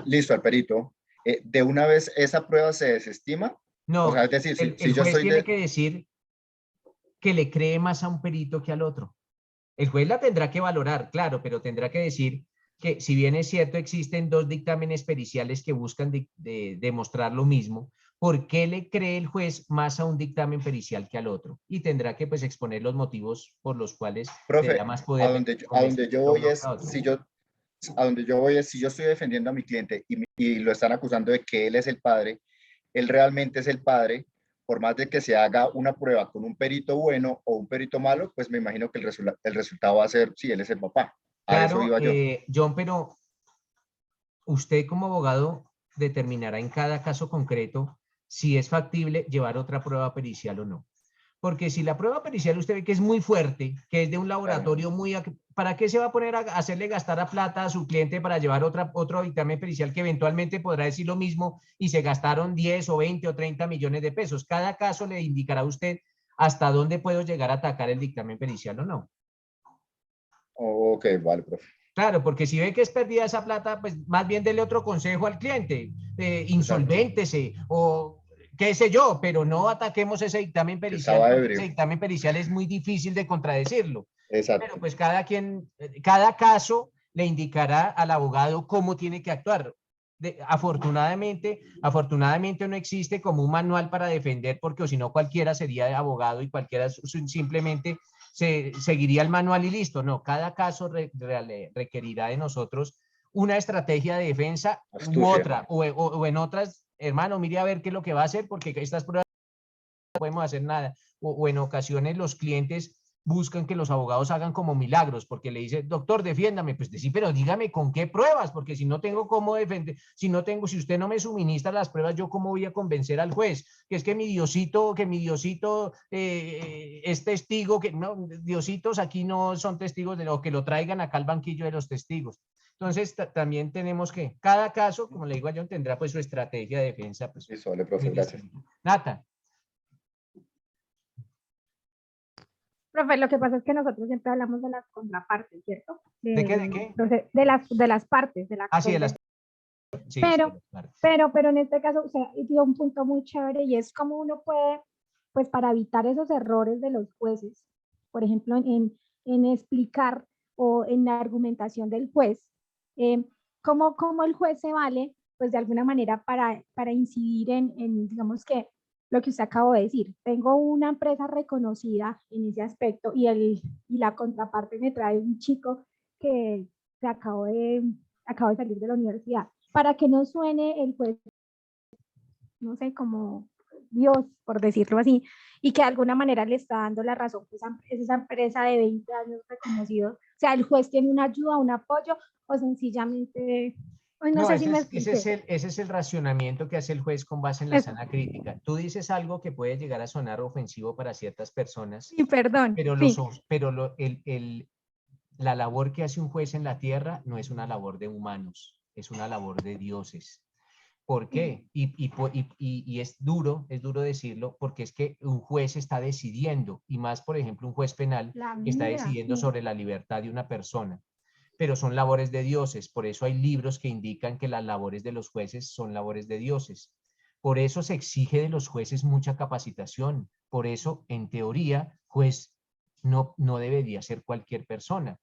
D: listo, al perito, de una vez esa prueba se desestima.
A: No,
D: O sea, es decir,
A: el
D: si yo
A: juez
D: soy
A: tiene
D: de...
A: que decir que le cree más a un perito que al otro. El juez la tendrá que valorar, claro, pero tendrá que decir que si bien es cierto existen dos dictámenes periciales que buscan demostrar lo mismo, ¿por qué le cree el juez más a un dictamen pericial que al otro? Y tendrá que pues exponer los motivos por los cuales le
D: Profe,
A: da más poder.
D: a donde yo voy es,
A: a otro.
D: a donde yo voy es, si yo estoy defendiendo a mi cliente y lo están acusando de que él es el padre, él realmente es el padre, por más de que se haga una prueba con un perito bueno o un perito malo, pues me imagino que el resultado va a ser, sí, él es el papá. A eso
A: Claro,
D: iba yo.
A: John, pero usted como abogado determinará en cada caso concreto si es factible llevar otra prueba pericial o no. Porque si la prueba pericial usted ve que es muy fuerte, que es de un laboratorio muy... ¿Para qué se va a poner a hacerle gastar a plata a su cliente para llevar otro dictamen pericial que eventualmente podrá decir lo mismo y se gastaron 10 o 20 o 30 millones de pesos? Cada caso le indicará a usted hasta dónde puedo llegar a atacar el dictamen pericial o no.
D: Ok, vale, profe.
A: Claro, porque si ve que es perdida esa plata, pues más bien dele otro consejo al cliente, insolvéntese o qué sé yo, pero no ataquemos ese dictamen pericial.
D: Estaba
A: Porque
D: ebrio.
A: ese dictamen pericial es muy difícil de contradecirlo.
D: Exacto.
A: Pero pues cada caso le indicará al abogado cómo tiene que actuar. Afortunadamente no existe como un manual para defender, porque si no cualquiera sería abogado y cualquiera simplemente seguiría el manual y listo. No, cada caso requerirá de nosotros una estrategia de defensa u otra, o en otras, hermano, mire a ver qué es lo que va a hacer, porque estas pruebas no podemos hacer nada. O en ocasiones los clientes buscan que los abogados hagan como milagros, porque le dice, doctor, defiéndame. Pues sí, pero dígame con qué pruebas, porque si no tengo cómo defender, si usted no me suministra las pruebas, yo cómo voy a convencer al juez, que es que mi Diosito es testigo, que no, Diositos aquí no son testigos, o que lo traigan acá al banquillo de los testigos. Entonces, también tenemos que, cada caso, como le digo a John, tendrá pues su estrategia de defensa. Pues,
D: eso, vale, profe, gracias.
A: Nata.
G: Profe, lo que pasa es que nosotros siempre hablamos de las contrapartes, ¿cierto?
A: ¿De qué? ¿De qué?
G: Entonces, de las partes, de la
A: sí, de las sí,
G: pero en este caso, o sea, dio un punto muy chévere y es como uno puede, pues para evitar esos errores de los jueces, por ejemplo, en explicar o en la argumentación del juez, cómo el juez se vale, pues de alguna manera para incidir en, digamos que, lo que usted acabó de decir, tengo una empresa reconocida en ese aspecto y la contraparte me trae un chico que se acabó de salir de la universidad, para que no suene el juez, no sé, como Dios, por decirlo así, y que de alguna manera le está dando la razón, pues es esa empresa de 20 años reconocido. O sea, el juez tiene una ayuda, un apoyo, o sencillamente... No sé si me
A: ese es el racionamiento que hace el juez con base en la sana crítica. Tú dices algo que puede llegar a sonar ofensivo para ciertas personas.
G: Sí, perdón.
A: Pero, la labor que hace un juez en la tierra no es una labor de humanos, es una labor de dioses. ¿Por qué? Y es duro decirlo, porque es que un juez está decidiendo, y más, por ejemplo, un juez penal que está decidiendo sobre la libertad de una persona. Pero son labores de dioses, por eso hay libros que indican que las labores de los jueces son labores de dioses. Por eso se exige de los jueces mucha capacitación, por eso, en teoría, juez no debería ser cualquier persona,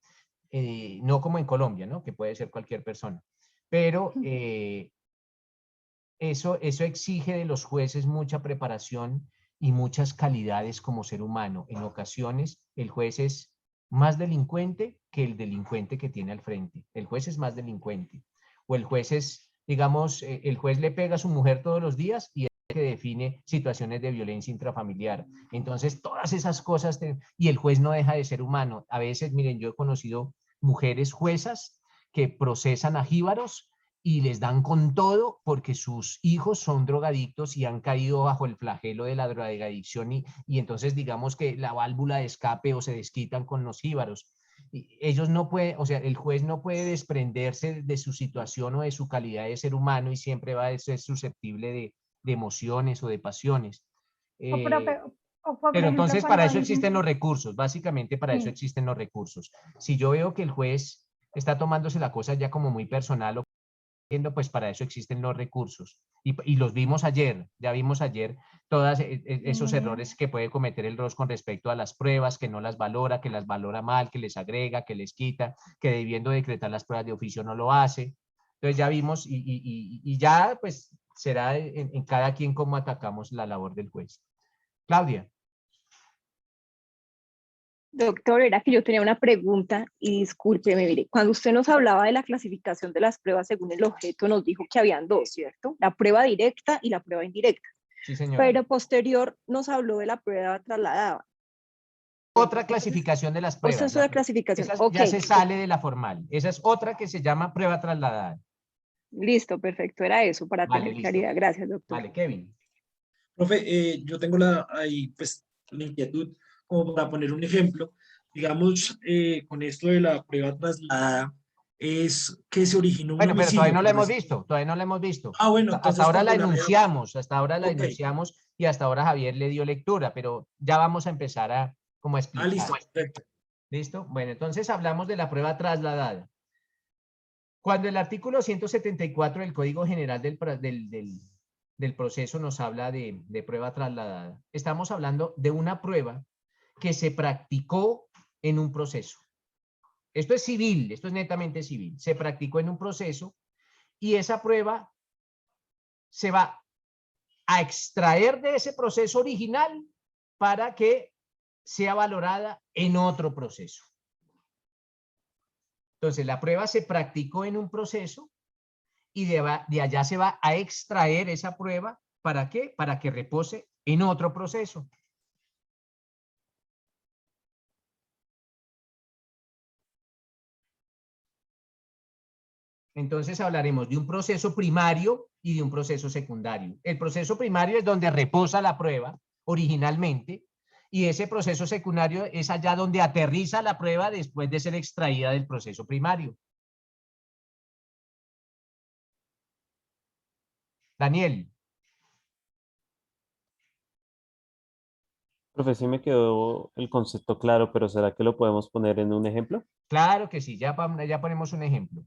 A: no como en Colombia, ¿no? Que puede ser cualquier persona, pero eso exige de los jueces mucha preparación y muchas calidades como ser humano. En ocasiones, el juez es más delincuente que el delincuente que tiene al frente. El juez es más delincuente. O el juez es, digamos, el juez le pega a su mujer todos los días y es el que define situaciones de violencia intrafamiliar. Entonces, todas esas cosas, y el juez no deja de ser humano. A veces, miren, yo he conocido mujeres juezas que procesan a jíbaros y les dan con todo porque sus hijos son drogadictos y han caído bajo el flagelo de la drogadicción y entonces digamos que la válvula de escape o se desquitan con los jíbaros. Y ellos no pueden, o sea, el juez no puede desprenderse de su situación o de su calidad de ser humano y siempre va a ser susceptible de emociones o de pasiones.
G: O por
A: Pero
G: ejemplo,
A: entonces para
G: cuando
A: eso
G: dicen,
A: existen los recursos, básicamente para eso
G: sí,
A: existen los recursos. Si yo veo que el juez está tomándose la cosa ya como muy personal o pues para eso existen los recursos. Y los vimos ayer, ya vimos ayer todos esos errores que puede cometer el ROS con respecto a las pruebas, que no las valora, que las valora mal, que les agrega, que les quita, que debiendo decretar las pruebas de oficio no lo hace. Entonces ya vimos y ya pues será en cada quien cómo atacamos la labor del juez. Claudia.
F: Doctor, era que yo tenía una pregunta y discúlpeme, mire, cuando usted nos hablaba de la clasificación de las pruebas según el objeto, nos dijo que habían dos, ¿cierto? La prueba directa y la prueba indirecta.
A: Sí, señora.
F: Pero posterior nos habló de la prueba trasladada.
A: Otra clasificación de las pruebas.
F: Esa es una clasificación.
A: Esa ya se sale de la formal. Esa es otra que se llama prueba trasladada.
F: Listo, perfecto. Era eso para tener claridad. Gracias, doctor.
A: Vale, Kevin.
L: Profe, yo tengo ahí pues la inquietud como para poner un ejemplo. Digamos, con esto de la prueba trasladada, es que se originó un
A: bueno, pero
L: homicidio.
A: todavía no la hemos visto, todavía no la hemos visto.
L: Ah, bueno, entonces
A: hasta ahora la
L: cuando
A: enunciamos, hasta ahora la
L: Ok.
A: enunciamos y hasta ahora Javier le dio lectura, pero ya vamos a empezar a como a explicar.
L: listo, perfecto.
A: ¿Listo? Bueno, entonces hablamos de la prueba trasladada. Cuando el artículo 174 del Código General del Proceso nos habla de prueba trasladada, estamos hablando de una prueba que se practicó en un proceso. Esto es civil, esto es netamente civil. Se practicó en un proceso y esa prueba se va a extraer de ese proceso original para que sea valorada en otro proceso. Entonces, la prueba se practicó en un proceso y de allá se va a extraer esa prueba. ¿Para qué? Para que repose en otro proceso. Entonces hablaremos de un proceso primario y de un proceso secundario. El proceso primario es donde reposa la prueba originalmente y ese proceso secundario es allá donde aterriza la prueba después de ser extraída del proceso primario. Daniel.
M: Profe, sí me quedó el concepto claro, pero ¿será que lo podemos poner en un ejemplo?
A: Claro que sí, ya ponemos un ejemplo.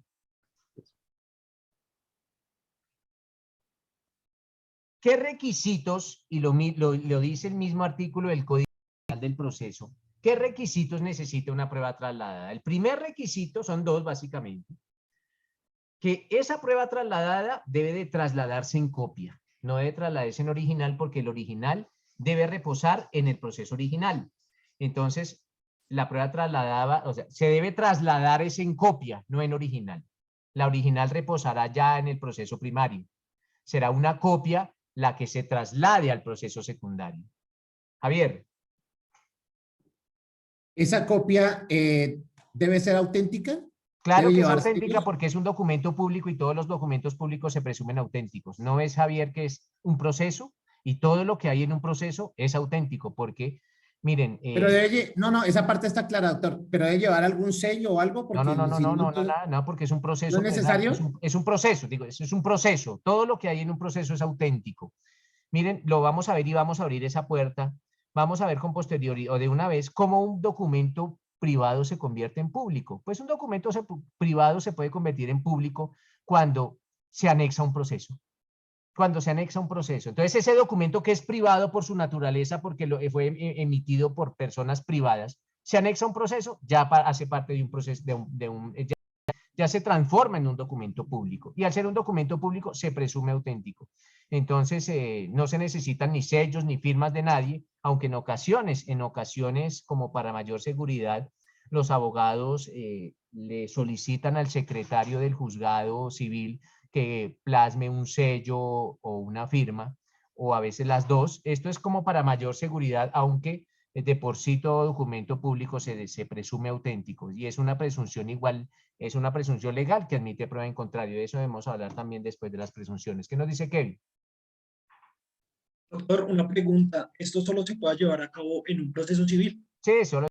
A: ¿Qué requisitos, y lo dice el mismo artículo del Código General del Proceso, qué requisitos necesita una prueba trasladada? El primer requisito son dos básicamente. Que esa prueba trasladada debe de trasladarse en copia, no debe trasladarse en original porque el original debe reposar en el proceso original. Entonces, la prueba trasladada, o sea, se debe trasladar es en copia, no en original. La original reposará ya en el proceso primario. Será una copia la que se traslade al proceso secundario. Javier.
E: ¿Esa copia debe ser auténtica?
A: Claro que es auténtica porque es un documento público y todos los documentos públicos se presumen auténticos. No es, Javier, que es un proceso y todo lo que hay en un proceso es auténtico porque, miren...
E: Pero no, esa parte está clara, doctor, pero debe llevar algún sello o algo. Porque
A: no, porque es un proceso.
E: ¿No es necesario?
A: Es un proceso, digo, es un proceso. Todo lo que hay en un proceso es auténtico. Miren, lo vamos a ver y vamos a abrir esa puerta. Vamos a ver con posterioridad o de una vez cómo un documento privado se convierte en público. Pues un documento privado se puede convertir en público cuando se anexa un proceso. Cuando se anexa un proceso. Entonces ese documento que es privado por su naturaleza, porque fue emitido por personas privadas, se anexa a un proceso, ya hace parte de un proceso, ya se transforma en un documento público. Y al ser un documento público se presume auténtico. Entonces no se necesitan ni sellos ni firmas de nadie, aunque en ocasiones como para mayor seguridad, los abogados le solicitan al secretario del juzgado civil que plasme un sello o una firma, o a veces las dos. Esto es como para mayor seguridad, aunque de por sí todo documento público se presume auténtico y es una presunción igual, es una presunción legal que admite prueba en contrario. De eso debemos hablar también después de las presunciones. ¿Qué nos dice Kevin?
L: Doctor, una pregunta. ¿Esto solo se puede llevar a cabo en un proceso civil?
A: Sí, solo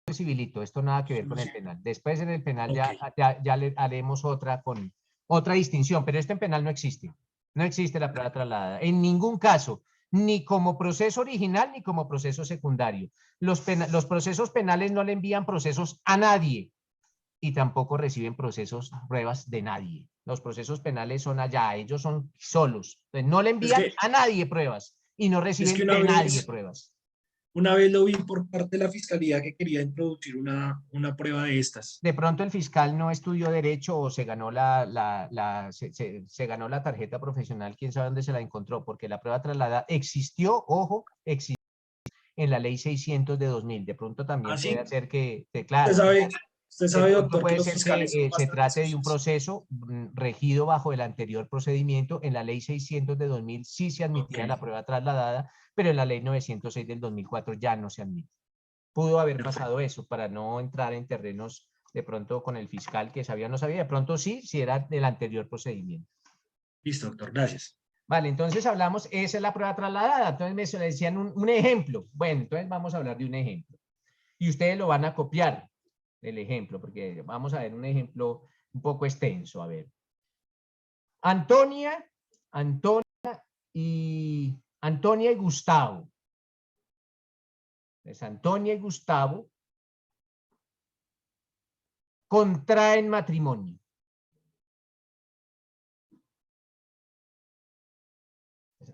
A: es civilito, esto nada que ver con el penal. Después en el penal ya le haremos otra con otra distinción, pero esto en penal no existe. No existe la prueba trasladada. En ningún caso, ni como proceso original ni como proceso secundario. Los procesos penales no le envían procesos a nadie y tampoco reciben pruebas de nadie. Los procesos penales son allá, ellos son solos. Entonces, no le envían a nadie pruebas y no reciben de nadie pruebas.
L: Una vez lo vi por parte de la fiscalía que quería introducir una prueba de estas.
A: De pronto el fiscal no estudió derecho o se ganó se ganó la tarjeta profesional, quién sabe dónde se la encontró, porque la prueba trasladada existió, ojo, existió en la ley 600 de 2000. De pronto también puede ser que claro.
L: Usted sabe, doctor,
A: puede
L: que los
A: ser
L: fiscales
A: que
L: son
A: se
L: bastante
A: trate de un
L: sucios.
A: proceso regido bajo el anterior procedimiento. En la ley 600 de 2000 sí se admitía la prueba trasladada, pero en la ley 906 del 2004 ya no se admite. Pudo haber pasado eso para no entrar en terrenos de pronto con el fiscal que sabía o no sabía. De pronto sí, si era del anterior procedimiento.
L: Listo, doctor, gracias.
A: Vale, entonces hablamos, esa es la prueba trasladada. Entonces me decían un ejemplo. Bueno, entonces vamos a hablar de un ejemplo. Y ustedes lo van a copiar, el ejemplo, porque vamos a ver un ejemplo un poco extenso. A ver. Antonia y Gustavo. Entonces, Antonia y Gustavo contraen matrimonio.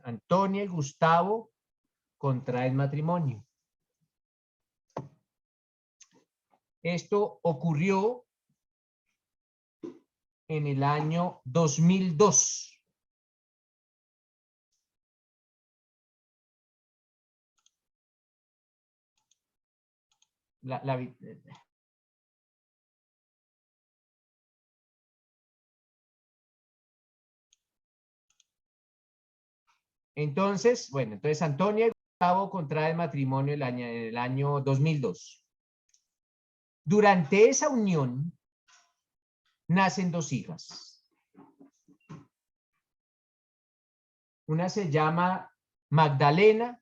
A: Antonia y Gustavo contraen matrimonio. Esto ocurrió en el año 2002. Entonces, bueno, entonces Antonia y Gustavo contraen matrimonio en el año 2002. Durante esa unión nacen dos hijas. Una se llama Magdalena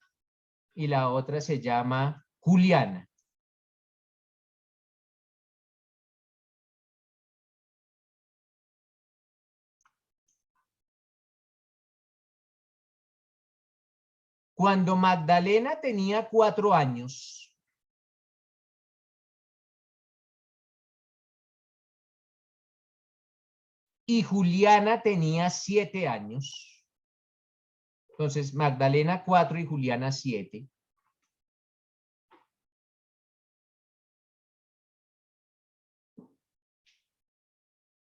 A: y la otra se llama Juliana. Cuando Magdalena tenía 4 años, y Juliana tenía 7 años, entonces Magdalena 4 y Juliana 7,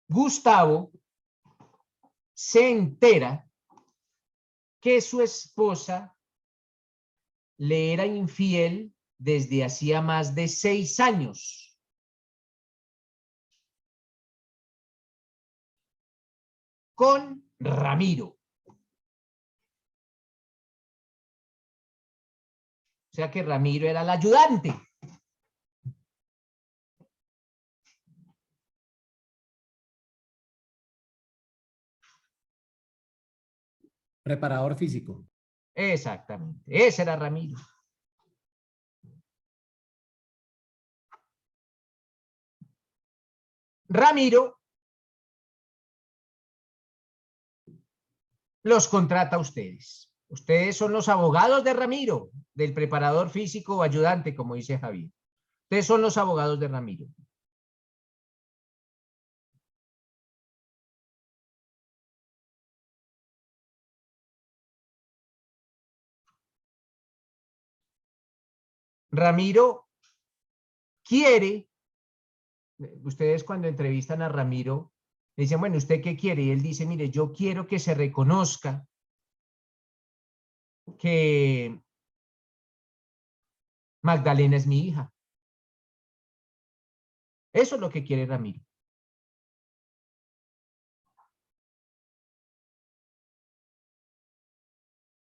A: Gustavo se entera que su esposa le era infiel desde hacía más de 6 años. Con Ramiro. O sea que Ramiro era el ayudante.
E: Preparador físico.
A: Exactamente, ese era Ramiro. Ramiro los contrata a ustedes. Ustedes son los abogados de Ramiro, del preparador físico o ayudante, como dice Javier. Ustedes son los abogados de Ramiro. Ramiro quiere, ustedes cuando entrevistan a Ramiro, le dicen, bueno, ¿usted qué quiere? Y él dice, mire, yo quiero que se reconozca que Magdalena es mi hija. Eso es lo que quiere Ramiro.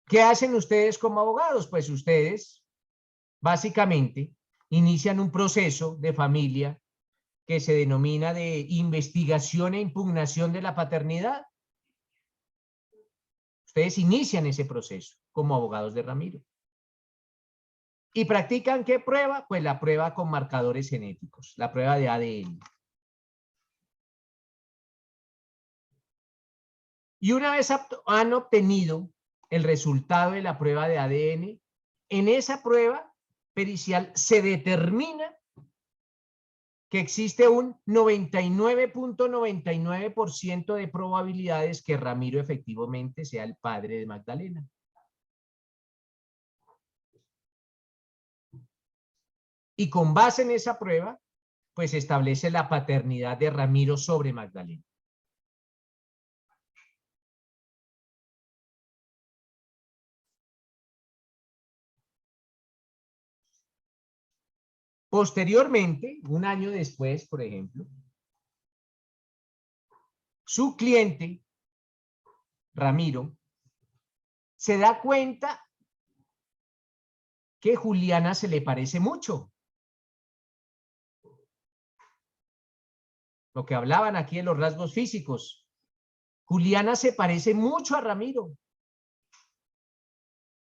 A: ¿Qué hacen ustedes como abogados? Pues ustedes básicamente inician un proceso de familia que se denomina de investigación e impugnación de la paternidad. Ustedes inician ese proceso como abogados de Ramiro. ¿Y practican qué prueba? Pues la prueba con marcadores genéticos, la prueba de ADN. Y una vez han obtenido el resultado de la prueba de ADN, en esa prueba pericial se determina que existe un 99.99% de probabilidades que Ramiro efectivamente sea el padre de Magdalena. Y con base en esa prueba, pues establece la paternidad de Ramiro sobre Magdalena. Posteriormente, un año después, por ejemplo, su cliente, Ramiro, se da cuenta que Juliana se le parece mucho. Lo que hablaban aquí de los rasgos físicos. Juliana se parece mucho a Ramiro.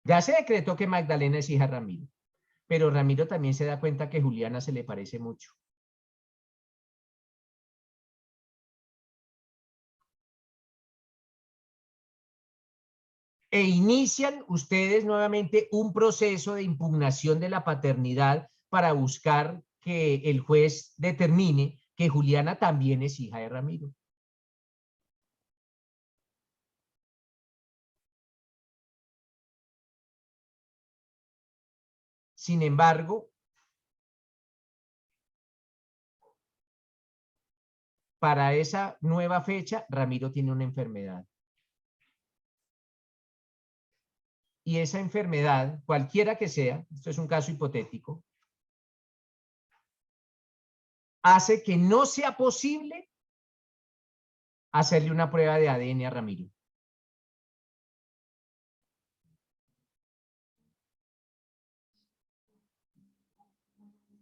A: Ya se decretó que Magdalena es hija de Ramiro, pero Ramiro también se da cuenta que Juliana se le parece mucho. E inician ustedes nuevamente un proceso de impugnación de la paternidad para buscar que el juez determine que Juliana también es hija de Ramiro. Sin embargo, para esa nueva fecha, Ramiro tiene una enfermedad. Y esa enfermedad, cualquiera que sea, esto es un caso hipotético, hace que no sea posible hacerle una prueba de ADN a Ramiro.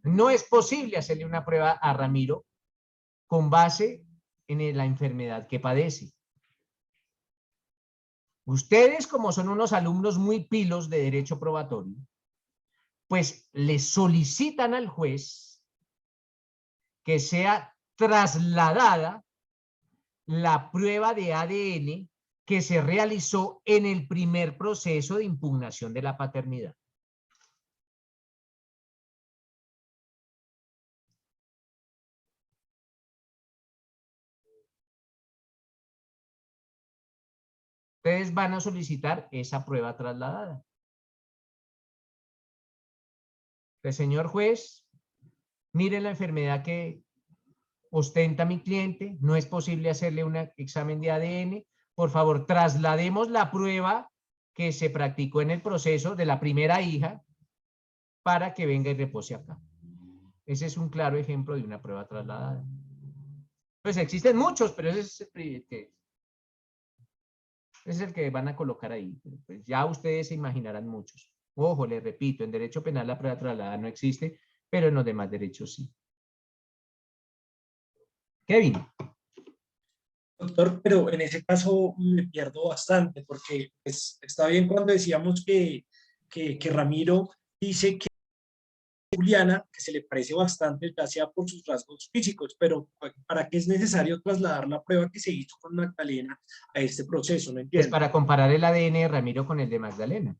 A: No es posible hacerle una prueba a Ramiro con base en la enfermedad que padece. Ustedes, como son unos alumnos muy pilos de derecho probatorio, pues le solicitan al juez que sea trasladada la prueba de ADN que se realizó en el primer proceso de impugnación de la paternidad. Ustedes van a solicitar esa prueba trasladada. El señor juez, mire la enfermedad que ostenta mi cliente, no es posible hacerle un examen de ADN. Por favor, traslademos la prueba que se practicó en el proceso de la primera hija para que venga y repose acá. Ese es un claro ejemplo de una prueba trasladada. Pues existen muchos, pero ese es el que van a colocar ahí. Pues ya ustedes se imaginarán muchos. Ojo, les repito, en derecho penal la prueba trasladada no existe, pero en los demás derechos sí. Kevin.
L: Doctor, pero en ese caso me pierdo bastante, porque pues, está bien cuando decíamos que Ramiro dice que Juliana, que se le parece bastante, ya sea por sus rasgos físicos, pero ¿para qué es necesario trasladar la prueba que se hizo con Magdalena a este proceso? No entiendo.
A: Es para comparar el ADN de Ramiro con el de Magdalena.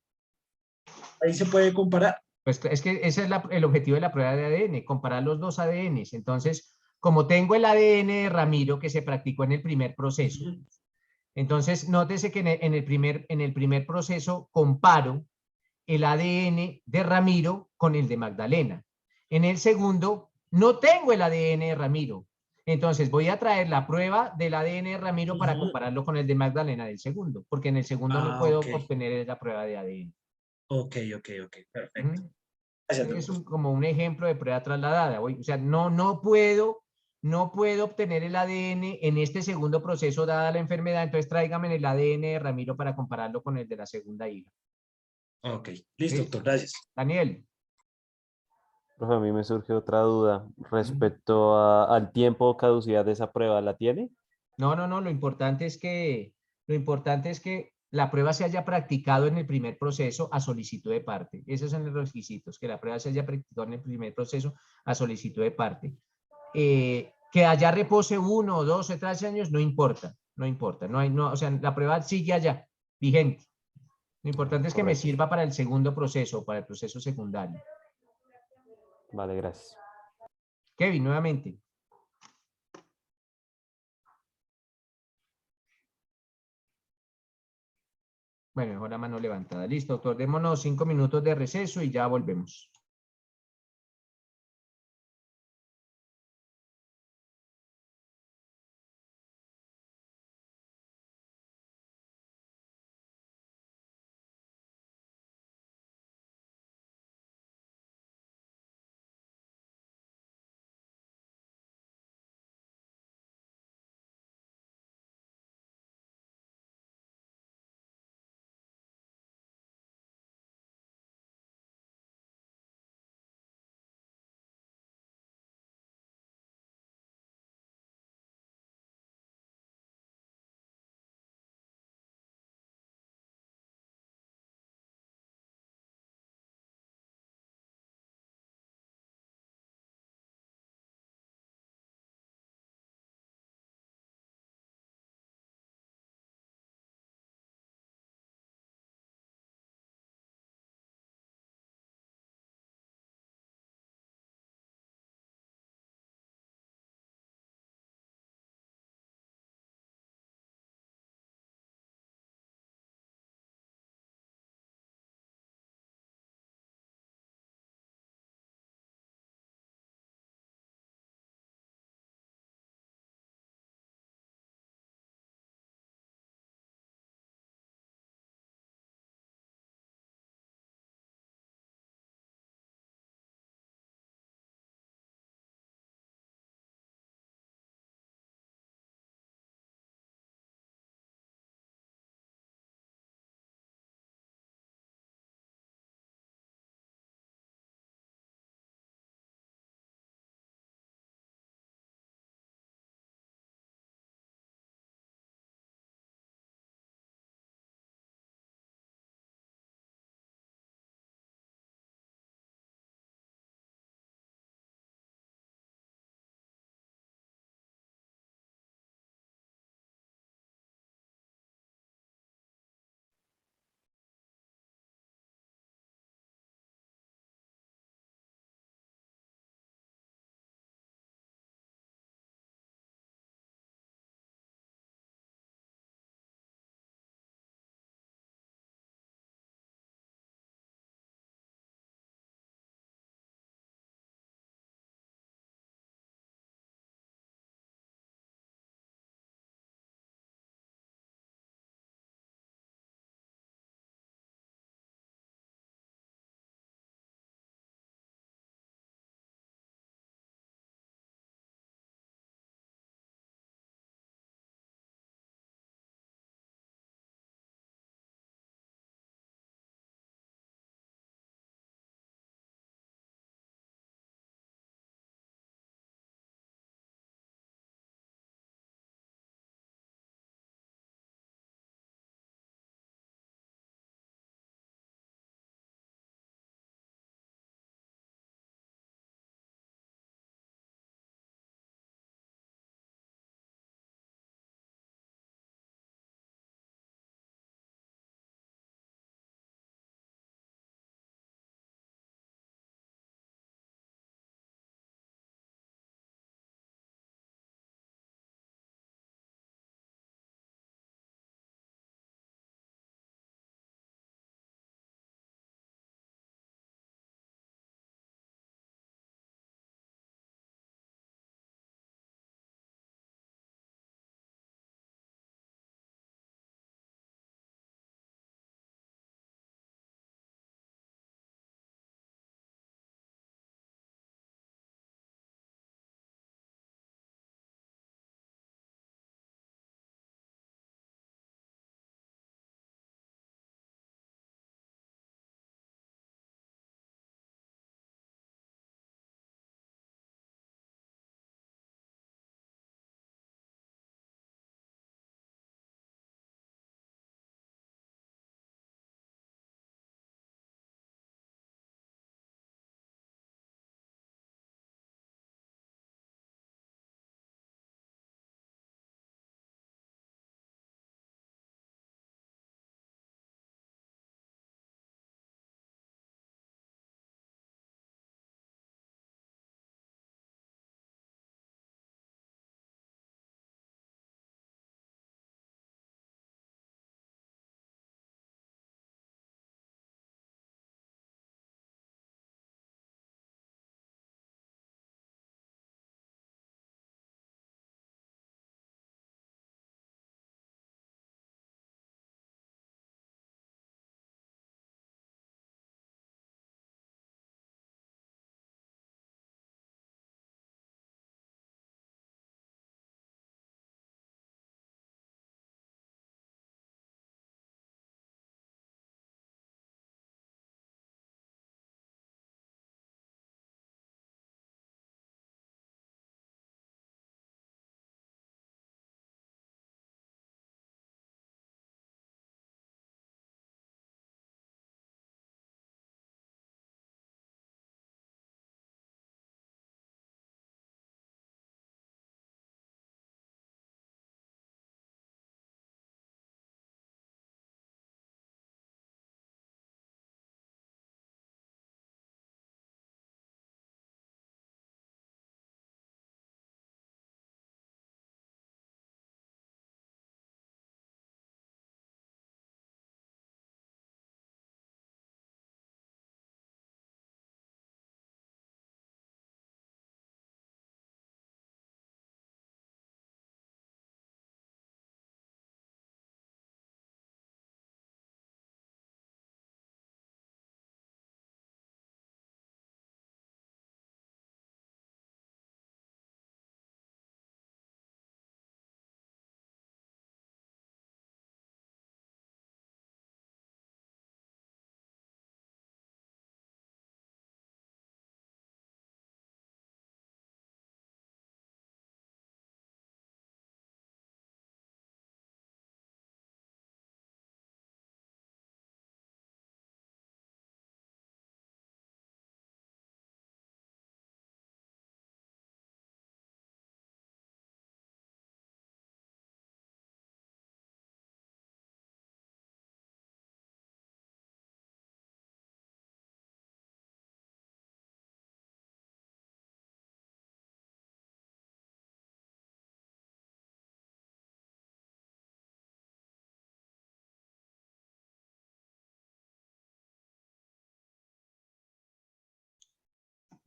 L: Ahí se puede comparar.
A: Pues es que ese es el objetivo de la prueba de ADN, comparar los dos ADNs. Entonces, como tengo el ADN de Ramiro que se practicó en el primer proceso, entonces nótese que en el primer proceso comparo el ADN de Ramiro con el de Magdalena. En el segundo, no tengo el ADN de Ramiro. Entonces voy a traer la prueba del ADN de Ramiro para compararlo con el de Magdalena del segundo, porque en el segundo no puedo obtener la prueba de ADN.
L: Ok, perfecto.
A: Es como un ejemplo de prueba trasladada. O sea, no puedo obtener el ADN en este segundo proceso dada la enfermedad, entonces tráigame el ADN de Ramiro para compararlo con el de la segunda hija.
L: Ok, listo, doctor, gracias.
A: Daniel.
M: Profe, a mí me surge otra duda respecto al tiempo o caducidad de esa prueba. ¿La tiene?
A: No, no, no, lo importante es que la prueba se haya practicado en el primer proceso a solicitud de parte. Esos son los requisitos, que la prueba se haya practicado en el primer proceso a solicitud de parte. Que allá repose 1, 2 o 3 años, no importa, no importa. O sea, la prueba sigue allá, vigente. Lo importante es que me
M: Correcto.
A: sirva para el segundo proceso, para el proceso secundario.
M: Vale, gracias.
A: Kevin, nuevamente. Bueno, mejor la mano levantada. Listo, doctor. Démonos 5 minutos de receso y ya volvemos.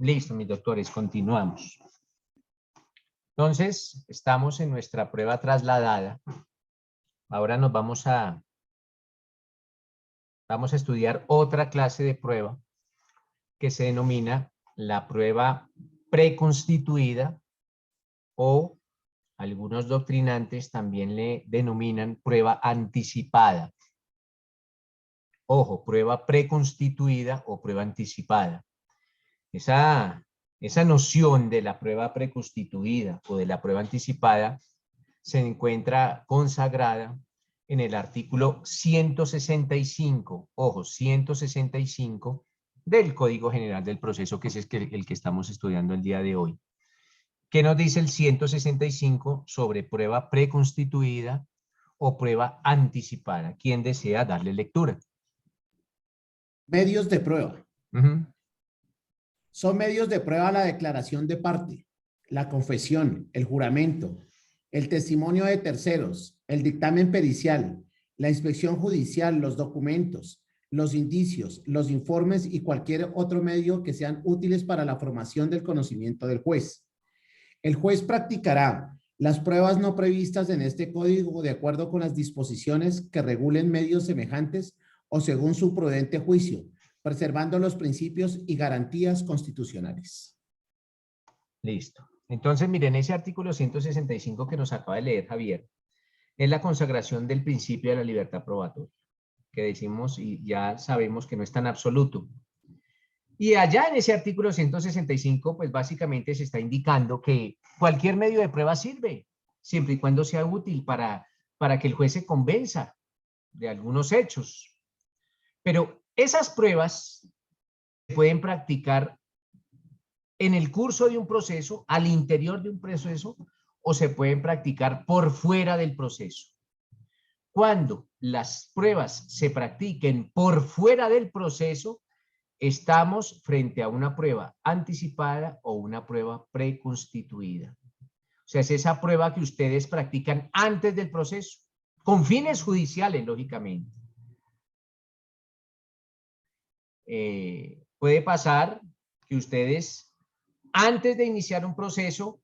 A: Listo, mis doctores, continuamos. Entonces, estamos en nuestra prueba trasladada. Ahora nos vamos a estudiar otra clase de prueba que se denomina la prueba preconstituida, o algunos doctrinantes también le denominan prueba anticipada. Ojo, prueba preconstituida o prueba anticipada. Esa noción de la prueba preconstituida o de la prueba anticipada se encuentra consagrada en el artículo 165, ojo, 165 del Código General del Proceso, que es el que estamos estudiando el día de hoy. ¿Qué nos dice el 165 sobre prueba preconstituida o prueba anticipada? ¿Quién desea darle lectura?
E: Medios de prueba.
A: Ujú.
E: Son medios de prueba la declaración de parte, la confesión, el juramento, el testimonio de terceros, el dictamen pericial, la inspección judicial, los documentos, los indicios, los informes y cualquier otro medio que sean útiles para la formación del conocimiento del juez. El juez practicará las pruebas no previstas en este código de acuerdo con las disposiciones que regulen medios semejantes o según su prudente juicio, preservando los principios y garantías constitucionales.
A: Listo. Entonces, miren, ese artículo 165 que nos acaba de leer Javier es la consagración del principio de la libertad probatoria, que decimos y ya sabemos que no es tan absoluto. Y allá en ese artículo 165, pues básicamente se está indicando que cualquier medio de prueba sirve, siempre y cuando sea útil para que el juez se convenza de algunos hechos. Pero esas pruebas se pueden practicar en el curso de un proceso, al interior de un proceso, o se pueden practicar por fuera del proceso. Cuando las pruebas se practiquen por fuera del proceso, estamos frente a una prueba anticipada o una prueba preconstituida. O sea, es esa prueba que ustedes practican antes del proceso, con fines judiciales, lógicamente. Puede pasar que ustedes, antes de iniciar un proceso,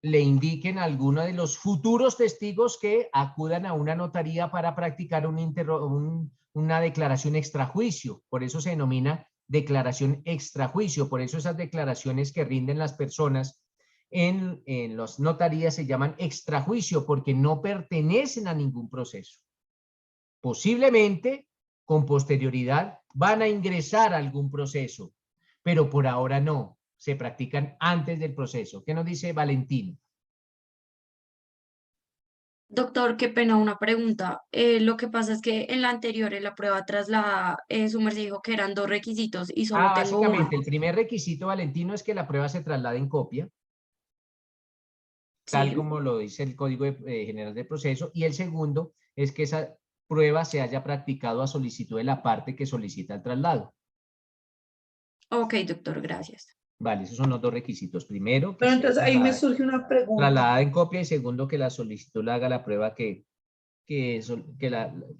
A: le indiquen a alguno de los futuros testigos que acudan a una notaría para practicar una declaración extrajuicio. Por eso se denomina declaración extrajuicio. Por eso esas declaraciones que rinden las personas en las notarías se llaman extrajuicio, porque no pertenecen a ningún proceso. Posiblemente, con posterioridad, van a ingresar a algún proceso, pero por ahora no. Se practican antes del proceso. ¿Qué nos dice Valentín?
N: Doctor, qué pena, una pregunta. Lo que pasa es que en la anterior, en la prueba trasladada, su merced dijo que eran 2 requisitos y solo tengo uno.
A: Básicamente, el primer requisito, Valentino, es que la prueba se traslade en copia, tal como lo dice el Código General de Proceso, y el segundo es que esa prueba se haya practicado a solicitud de la parte que solicita el traslado.
N: Ok, doctor, gracias.
A: Vale, esos son los 2 requisitos. Primero, que
I: Pero entonces ahí me surge una pregunta.
A: trasladada en copia, y segundo, que la solicitud la haga la prueba que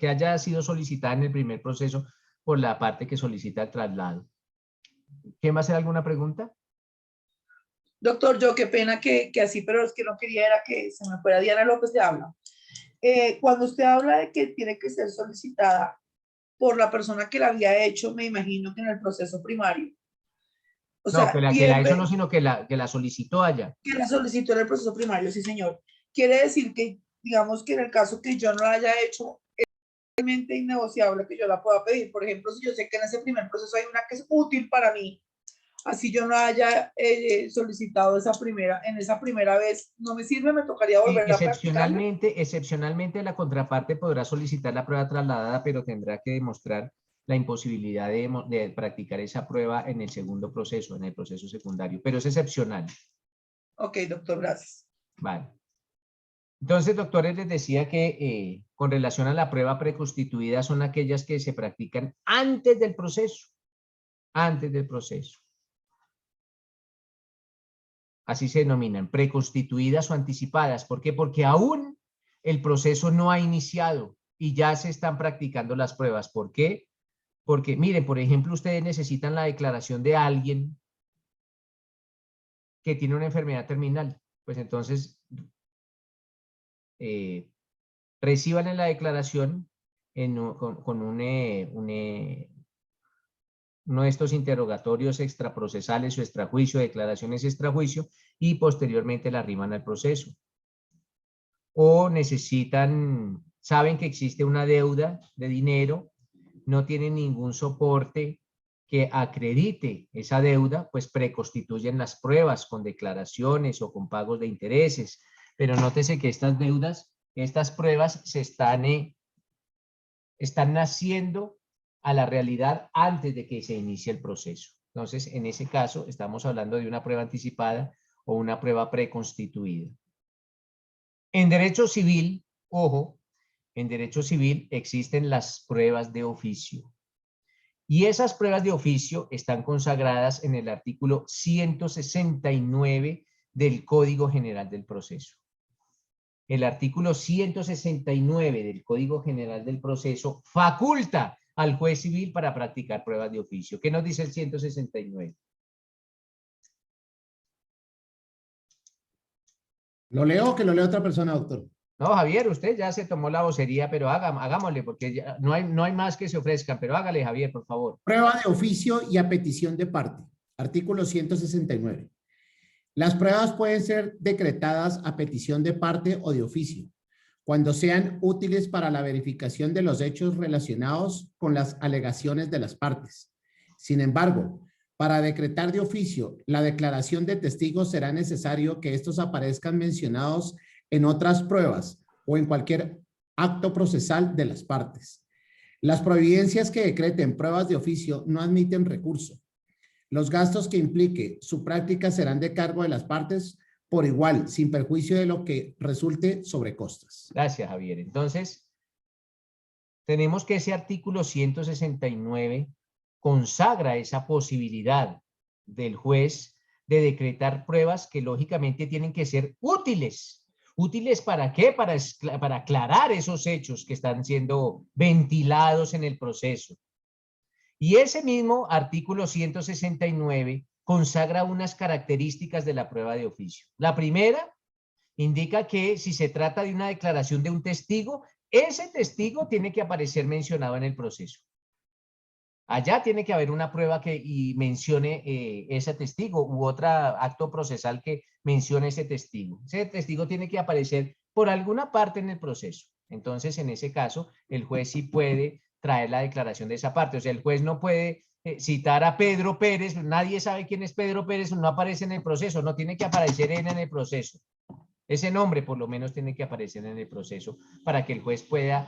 A: haya sido solicitada en el primer proceso por la parte que solicita el traslado. ¿Quién va a hacer alguna pregunta?
I: Doctor, yo qué pena que así, pero es que no quería era que se me fuera Diana López de habla. Cuando usted habla de que tiene que ser solicitada por la persona que la había hecho, me imagino que en el proceso primario. O sea,
A: que la hizo no, sino que la solicitó allá.
I: Que la solicitó en el proceso primario, sí, señor. Quiere decir que, digamos que en el caso que yo no la haya hecho, es realmente innegociable que yo la pueda pedir. Por ejemplo, si yo sé que en ese primer proceso hay una que es útil para mí, así yo no haya solicitado en esa primera vez, no me sirve, me tocaría volver a practicar.
A: Excepcionalmente, la contraparte podrá solicitar la prueba trasladada, pero tendrá que demostrar la imposibilidad de practicar esa prueba en el segundo proceso, en el proceso secundario, pero es excepcional.
I: Ok, doctor, gracias.
A: Vale. Entonces, doctores, les decía que con relación a la prueba preconstituida son aquellas que se practican antes del proceso. Antes del proceso. Así se denominan, preconstituidas o anticipadas. ¿Por qué? Porque aún el proceso no ha iniciado y ya se están practicando las pruebas. ¿Por qué? Porque, miren, por ejemplo, ustedes necesitan la declaración de alguien que tiene una enfermedad terminal. Pues entonces, reciban en la declaración con uno de estos interrogatorios extraprocesales o extrajuicio, declaraciones extrajuicio, y posteriormente la arriman al proceso. O necesitan, saben que existe una deuda de dinero, no tienen ningún soporte que acredite esa deuda, pues preconstituyen las pruebas con declaraciones o con pagos de intereses. Pero nótese que estas deudas, estas pruebas se están naciendo a la realidad antes de que se inicie el proceso. Entonces, en ese caso, estamos hablando de una prueba anticipada o una prueba preconstituida. En derecho civil, ojo, en derecho civil existen las pruebas de oficio. Y esas pruebas de oficio están consagradas en el artículo 169 del Código General del Proceso. El artículo 169 del Código General del Proceso faculta al juez civil para practicar pruebas de oficio. ¿Qué nos dice el 169?
E: ¿Lo leo o que lo lea otra persona, doctor?
A: No, Javier, usted ya se tomó la vocería, pero hagámosle, porque ya no hay más que se ofrezcan, pero hágale, Javier, por favor.
E: Prueba de oficio y a petición de parte. Artículo 169. Las pruebas pueden ser decretadas a petición de parte o de oficio, cuando sean útiles para la verificación de los hechos relacionados con las alegaciones de las partes. Sin embargo, para decretar de oficio la declaración de testigos será necesario que estos aparezcan mencionados en otras pruebas o en cualquier acto procesal de las partes. Las providencias que decreten pruebas de oficio no admiten recurso. Los gastos que implique su práctica serán de cargo de las partes por igual, sin perjuicio de lo que resulte sobre costas.
A: Gracias, Javier. Entonces, tenemos que ese artículo 169 consagra esa posibilidad del juez de decretar pruebas que lógicamente tienen que ser útiles. ¿Útiles para qué? Para aclarar esos hechos que están siendo ventilados en el proceso. Y ese mismo artículo 169 consagra unas características de la prueba de oficio. La primera indica que si se trata de una declaración de un testigo, ese testigo tiene que aparecer mencionado en el proceso. Allá tiene que haber una prueba que mencione ese testigo u otro acto procesal que mencione ese testigo. Ese testigo tiene que aparecer por alguna parte en el proceso. Entonces, en ese caso, el juez sí puede traer la declaración de esa parte. O sea, el juez no puede citar a Pedro Pérez, nadie sabe quién es Pedro Pérez, no aparece en el proceso, no tiene que aparecer en el proceso. Ese nombre por lo menos tiene que aparecer en el proceso para que el juez pueda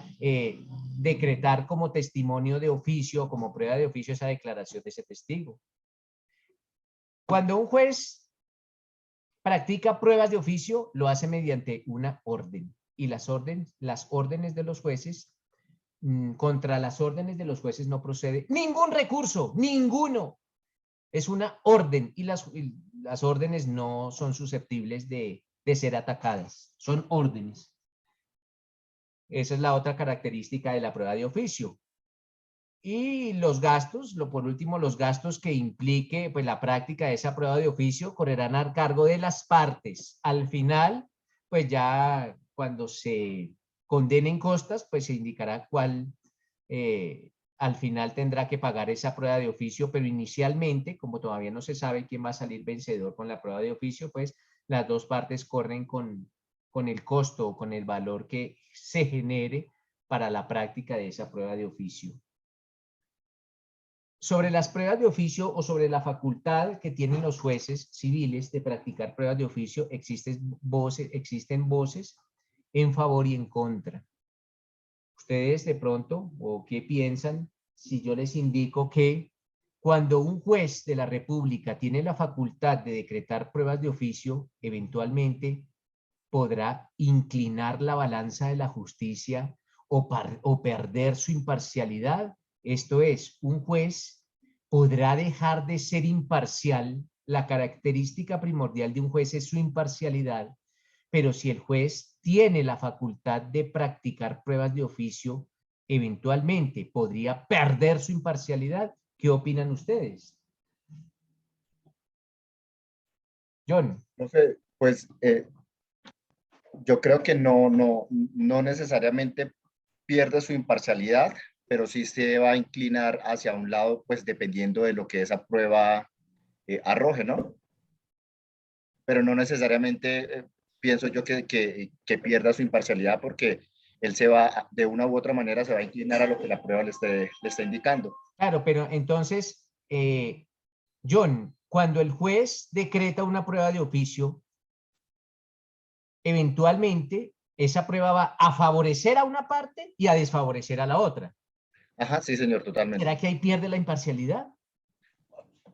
A: decretar como testimonio de oficio, como prueba de oficio esa declaración de ese testigo. Cuando un juez practica pruebas de oficio, lo hace mediante una orden. Y las órdenes de los jueces, contra las órdenes de los jueces no procede ningún recurso, ninguno. Es una orden y las órdenes no son susceptibles de ser atacadas, son órdenes. Esa es la otra característica de la prueba de oficio. Y los gastos, por último, los gastos que implique pues, la práctica de esa prueba de oficio correrán a cargo de las partes. Al final, pues ya cuando se condenen costas, pues se indicará cuál al final tendrá que pagar esa prueba de oficio, pero inicialmente, como todavía no se sabe quién va a salir vencedor con la prueba de oficio, pues las dos partes corren con el costo o con el valor que se genere para la práctica de esa prueba de oficio. Sobre las pruebas de oficio o sobre la facultad que tienen los jueces civiles de practicar pruebas de oficio, existen voces en favor y en contra. Ustedes de pronto, ¿o qué piensan si yo les indico que cuando un juez de la República tiene la facultad de decretar pruebas de oficio, eventualmente podrá inclinar la balanza de la justicia o perder su imparcialidad? Esto es, un juez podrá dejar de ser imparcial. La característica primordial de un juez es su imparcialidad, pero si el juez tiene la facultad de practicar pruebas de oficio, eventualmente podría perder su imparcialidad. ¿Qué opinan ustedes? John.
D: Profe, pues yo creo que no necesariamente pierde su imparcialidad, pero sí se va a inclinar hacia un lado, pues dependiendo de lo que esa prueba arroje, ¿no? Pero no necesariamente pienso yo que pierda su imparcialidad, porque él se va, de una u otra manera, se va a inclinar a lo que la prueba le esté indicando.
A: Claro, pero entonces, John, cuando el juez decreta una prueba de oficio, eventualmente esa prueba va a favorecer a una parte y a desfavorecer a la otra.
D: Ajá, sí, señor, totalmente.
A: ¿Será que ahí pierde la imparcialidad?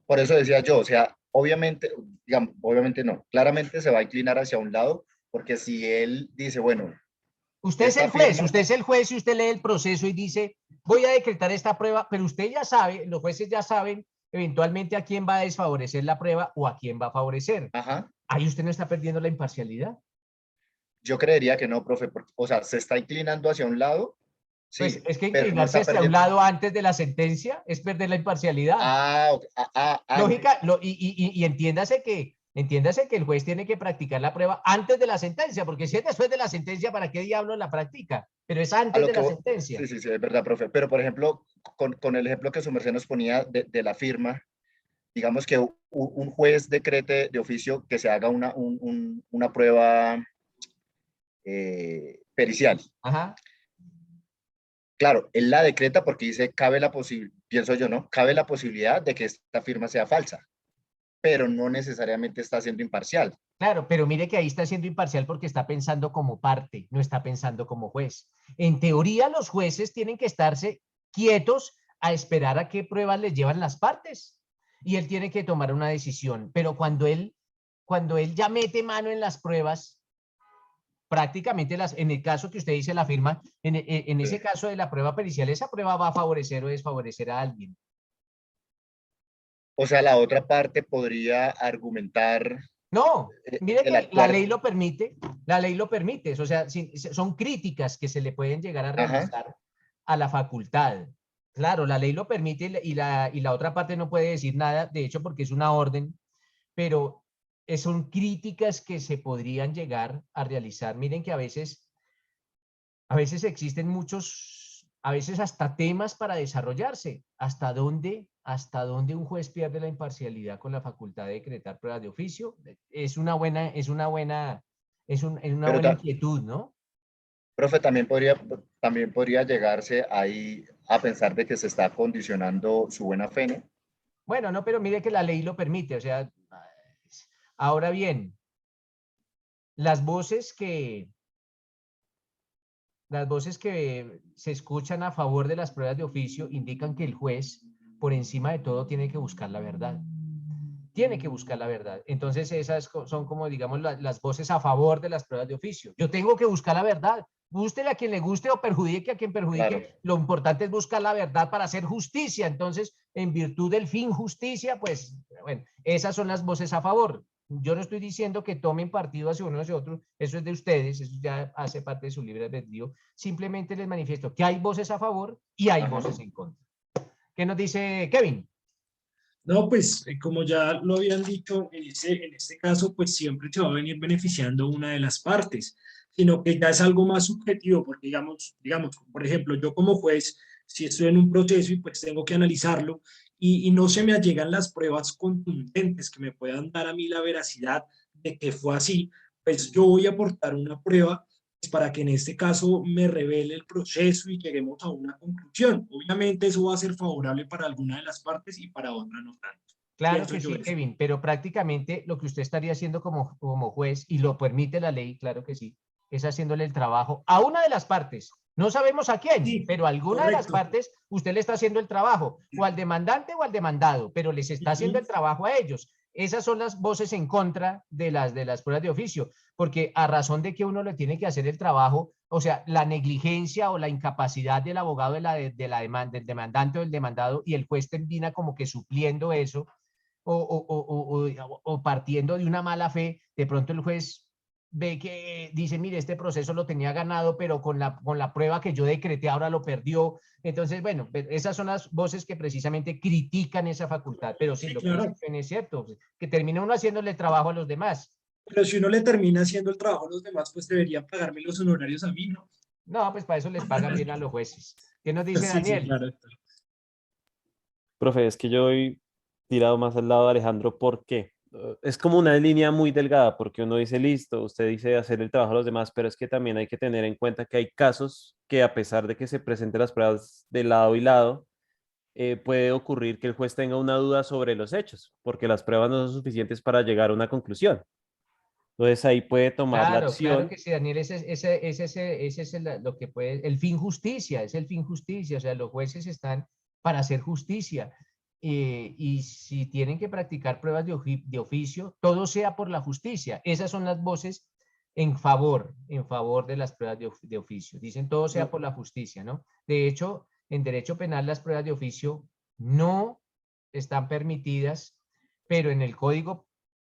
D: Por eso decía yo, o sea, obviamente, digamos, obviamente no, claramente se va a inclinar hacia un lado, porque si él dice, bueno,
A: usted es el juez, usted es el juez y usted lee el proceso y dice, voy a decretar esta prueba, pero usted ya sabe, los jueces ya saben eventualmente a quién va a desfavorecer la prueba o a quién va a favorecer.
D: Ajá.
A: Ahí usted no está perdiendo la imparcialidad.
D: Yo creería que no, profe, porque, o sea, se está inclinando hacia un lado. Sí,
A: Pues es que
D: pero no
A: inclinarse
D: está
A: hacia un
D: perdiendo.
A: lado antes de la sentencia es perder la imparcialidad. Lógica, y entiéndase que el juez tiene que practicar la prueba antes de la sentencia, porque si es después de la sentencia, ¿para qué diablos la practica? Pero es
D: A
A: antes
D: lo
A: de
D: que
A: la
D: vos-
A: sentencia.
D: Sí, es verdad, profe. Pero, por ejemplo, con el ejemplo que su merced nos ponía de la firma, digamos que un juez decrete de oficio que se haga una prueba pericial.
A: Ajá.
D: Claro, él la decreta porque dice, pienso yo, ¿no? Cabe la posibilidad de que esta firma sea falsa, pero no necesariamente está siendo imparcial.
A: Claro, pero mire que ahí está siendo imparcial porque está pensando como parte, no está pensando como juez. En teoría, los jueces tienen que estarse quietos a esperar a qué pruebas les llevan las partes. Y él tiene que tomar una decisión. Pero cuando él ya mete mano en las pruebas, prácticamente en el caso que usted dice la firma, en ese caso de la prueba pericial, esa prueba va a favorecer o desfavorecer a alguien.
D: O sea, la otra parte podría argumentar.
A: No, mire
D: el
A: que
D: actuar.
A: la ley lo permite, o sea, son críticas que se le pueden llegar a realizar a la facultad. Claro, la ley lo permite y la otra parte no puede decir nada, de hecho, porque es una orden, pero son críticas que se podrían llegar a realizar. Miren que a veces existen a veces hasta temas para desarrollarse. ¿Hasta dónde un juez pierde la imparcialidad con la facultad de decretar pruebas de oficio? Es una buena inquietud, ¿no?
D: Profe, también podría llegarse ahí a pensar de que se está condicionando su buena fe, ¿no?
A: Bueno, no, pero mire que la ley lo permite, o sea, ahora bien, las voces que se escuchan a favor de las pruebas de oficio indican que el juez, por encima de todo, tiene que buscar la verdad. Tiene que buscar la verdad. Entonces, esas son como, digamos, las voces a favor de las pruebas de oficio. Yo tengo que buscar la verdad. Gústele a quien le guste o perjudique a quien perjudique. Claro. Lo importante es buscar la verdad para hacer justicia. Entonces, en virtud del fin justicia, pues, bueno, esas son las voces a favor. Yo no estoy diciendo que tomen partido hacia uno o hacia otro, eso es de ustedes, eso ya hace parte de su libre albedrío. Simplemente les manifiesto que hay voces a favor y hay voces en contra. ¿Qué nos dice Kevin?
L: No, pues como ya lo habían dicho, en este caso, pues siempre se va a venir beneficiando una de las partes, sino que ya es algo más subjetivo, porque digamos, por ejemplo, yo como juez, si estoy en un proceso y pues tengo que analizarlo, y no se me allegan las pruebas contundentes que me puedan dar a mí la veracidad de que fue así, pues yo voy a aportar una prueba para que en este caso me revele el proceso y lleguemos a una conclusión. Obviamente eso va a ser favorable para alguna de las partes y para otra no tanto.
A: Claro que sí, Kevin, pero prácticamente lo que usted estaría haciendo como juez, y lo permite la ley, claro que sí, es haciéndole el trabajo a una de las partes. No sabemos a quién, sí, pero a alguna de las partes usted le está haciendo el trabajo, o al demandante o al demandado, pero les está haciendo el trabajo a ellos. Esas son las voces en contra de las pruebas de oficio, porque a razón de que uno le tiene que hacer el trabajo, o sea, la negligencia o la incapacidad del abogado del demandante o del demandado, y el juez termina como que supliendo eso, o partiendo de una mala fe, de pronto el juez ve que dice, mire, este proceso lo tenía ganado, pero con la prueba que yo decreté ahora lo perdió. Entonces, bueno, esas son las voces que precisamente critican esa facultad. Pero sí,
L: Sí,
A: lo que
L: claro.
A: dicen es cierto, que termina uno haciéndole el trabajo a los demás.
L: Pero si uno le termina haciendo el trabajo a los demás, pues deberían pagarme los honorarios a mí, ¿no?
A: No, pues para eso les pagan bien a los jueces. ¿Qué nos dice
L: Sí,
A: Daniel?
L: sí, claro.
M: Profe, es que yo voy tirado más al lado de Alejandro, ¿por qué? Es como una línea muy delgada, porque uno dice, listo, usted dice hacer el trabajo a los demás, pero es que también hay que tener en cuenta que hay casos que a pesar de que se presenten las pruebas de lado y lado, puede ocurrir que el juez tenga una duda sobre los hechos, porque las pruebas no son suficientes para llegar a una conclusión. Entonces ahí puede tomar la
A: Claro, claro
M: acción.
A: que sí, Daniel, ese es lo que puede, el fin justicia, es el fin justicia, o sea, los jueces están para hacer justicia. Y si tienen que practicar pruebas de oficio, todo sea por la justicia. Esas son las voces en favor de las pruebas de oficio. Dicen todo sea por la justicia, ¿no? De hecho, en derecho penal las pruebas de oficio no están permitidas, pero en el Código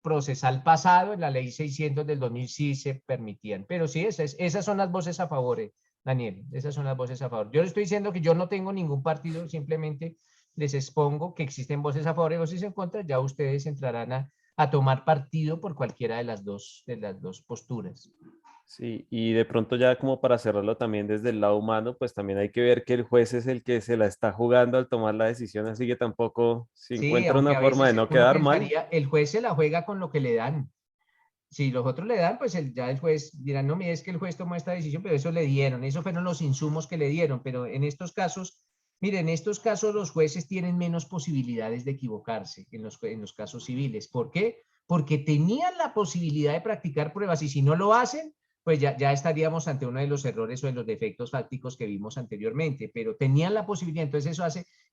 A: Procesal pasado, en la Ley 600 del 2000 sí se permitían. Pero sí, esas son las voces a favor, Daniel, esas son las voces a favor. Yo le estoy diciendo que yo no tengo ningún partido, simplemente les expongo que existen voces a favor y voces en contra, ya ustedes entrarán a tomar partido por cualquiera de las dos posturas.
M: Sí, y de pronto ya como para cerrarlo también desde el lado humano, pues también hay que ver que el juez es el que se la está jugando al tomar la decisión, así que tampoco, si
A: Sí,
M: encuentra
A: aunque
M: una
A: a
M: forma de
A: veces
M: no
A: uno
M: quedar mal,
A: pensaría, el juez se la juega con lo que le dan. Si los otros le dan, pues ya el juez dirá, no, mire, es que el juez tomó esta decisión, pero eso le dieron, eso fueron los insumos que le dieron, pero en estos casos, miren, en estos casos los jueces tienen menos posibilidades de equivocarse en los casos civiles. ¿Por qué? Porque tenían la posibilidad de practicar pruebas y si no lo hacen, pues ya estaríamos ante uno de los errores o de los defectos fácticos que vimos anteriormente, pero tenían la posibilidad, entonces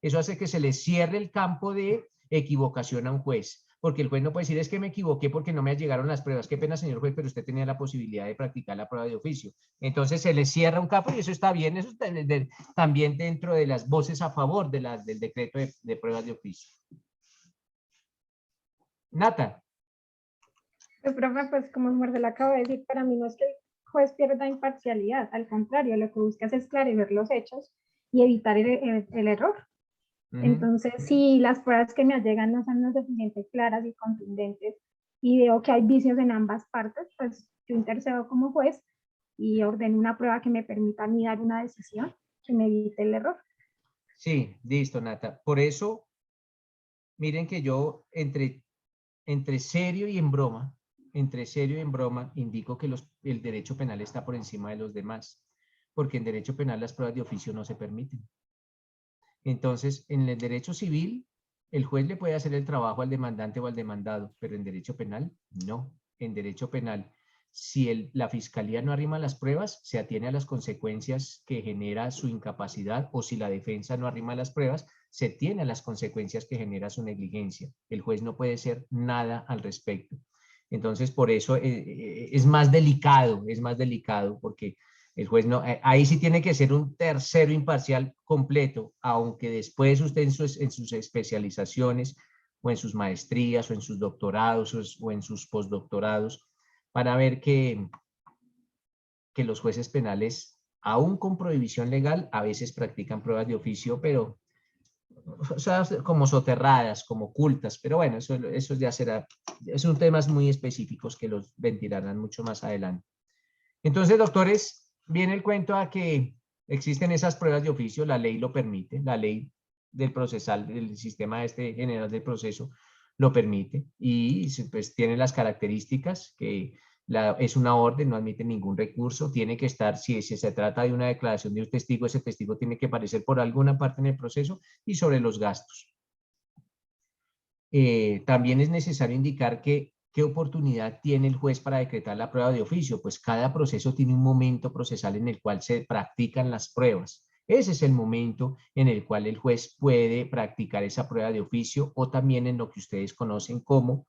A: eso hace que se les cierre el campo de equivocación a un juez, porque el juez no puede decir, es que me equivoqué porque no me llegaron las pruebas, qué pena señor juez, pero usted tenía la posibilidad de practicar la prueba de oficio. Entonces se les cierra un campo y eso está bien, eso está también dentro de las voces a favor del decreto de pruebas de oficio. Nata.
G: Pues, profe, pues como Marcela acaba de decir, para mí no es que el juez pierda imparcialidad, al contrario, lo que busca es esclarecer los hechos y evitar el error. Entonces, si las pruebas que me llegan no son lo suficientemente claras y contundentes y veo que hay vicios en ambas partes, pues yo intercedo como juez y ordeno una prueba que me permita a mí dar una decisión que me evite el error.
A: Sí, listo, Nata. Por eso, miren que yo entre serio y en broma, indico que el derecho penal está por encima de los demás, porque en derecho penal las pruebas de oficio no se permiten. Entonces, en el derecho civil, el juez le puede hacer el trabajo al demandante o al demandado, pero en derecho penal, no. En derecho penal, si la fiscalía no arrima las pruebas, se atiene a las consecuencias que genera su incapacidad, o si la defensa no arrima las pruebas, se tiene a las consecuencias que genera su negligencia. El juez no puede hacer nada al respecto. Entonces, por eso es más delicado, porque el juez no, ahí sí tiene que ser un tercero imparcial completo, aunque después usted en sus especializaciones o en sus maestrías o en sus doctorados o en sus postdoctorados, van a ver que los jueces penales, aún con prohibición legal, a veces practican pruebas de oficio, pero o sea, como soterradas, como ocultas, pero bueno, eso ya será, son temas muy específicos que los ventilarán mucho más adelante. Entonces, doctores, viene el cuento a que existen esas pruebas de oficio, la ley lo permite, la ley del procesal, del sistema general del proceso lo permite y pues tiene las características que es una orden, no admite ningún recurso, tiene que estar, si se trata de una declaración de un testigo, ese testigo tiene que aparecer por alguna parte en el proceso y sobre los gastos. También es necesario indicar qué oportunidad tiene el juez para decretar la prueba de oficio, pues cada proceso tiene un momento procesal en el cual se practican las pruebas. Ese es el momento en el cual el juez puede practicar esa prueba de oficio o también en lo que ustedes conocen como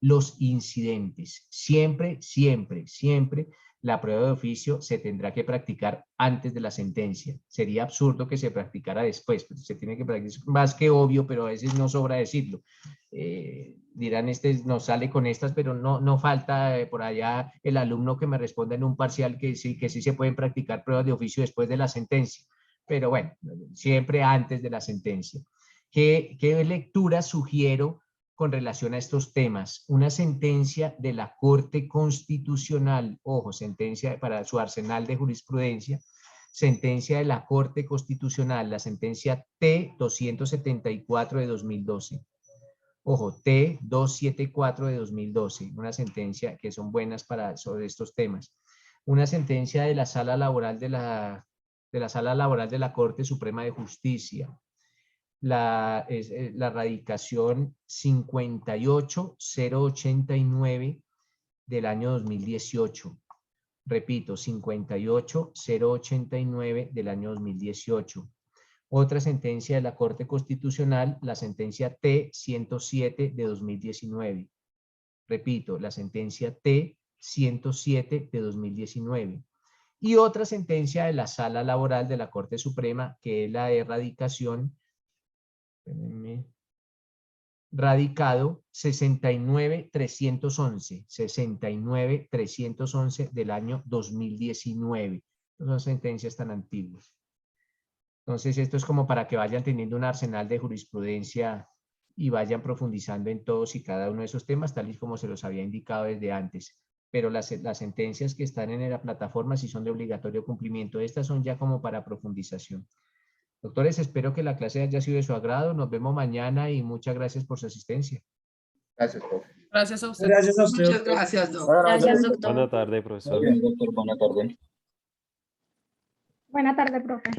A: los incidentes. Siempre, siempre, siempre la prueba de oficio se tendrá que practicar antes de la sentencia. Sería absurdo que se practicara después, pero se tiene que practicar, más que obvio, pero a veces no sobra decirlo. Dirán, este nos sale con estas, pero no falta por allá el alumno que me responda en un parcial que sí se pueden practicar pruebas de oficio después de la sentencia. Pero bueno, siempre antes de la sentencia. ¿Qué lectura sugiero con relación a estos temas? Una sentencia de la Corte Constitucional, ojo, sentencia para su arsenal de jurisprudencia, sentencia de la Corte Constitucional, la sentencia T-274 de 2012. Ojo, T-274 de 2012, una sentencia que son buenas sobre estos temas. Una sentencia de la Sala Laboral de la Corte Suprema de Justicia. La radicación 58089 del año 2018. Repito, 58089 del año 2018. Otra sentencia de la Corte Constitucional, la sentencia T-107 de 2019. Repito, la sentencia T-107 de 2019. Y otra sentencia de la Sala Laboral de la Corte Suprema, que es la de radicación, radicado 69311, 69311 del año 2019. No son sentencias tan antiguas. Entonces, esto es como para que vayan teniendo un arsenal de jurisprudencia y vayan profundizando en todos y cada uno de esos temas, tal y como se los había indicado desde antes. Pero las sentencias que están en la plataforma sí son de obligatorio cumplimiento. Estas son ya como para profundización. Doctores, espero que la clase haya sido de su agrado. Nos vemos mañana y muchas gracias por su asistencia.
D: Gracias, profe.
C: Gracias a usted.
L: Gracias a usted.
I: Muchas gracias, doctor.
N: Gracias, doctor.
M: Buena tarde, profesor.
D: Muy bien, doctor, buena tarde.
G: Buena tarde, profe.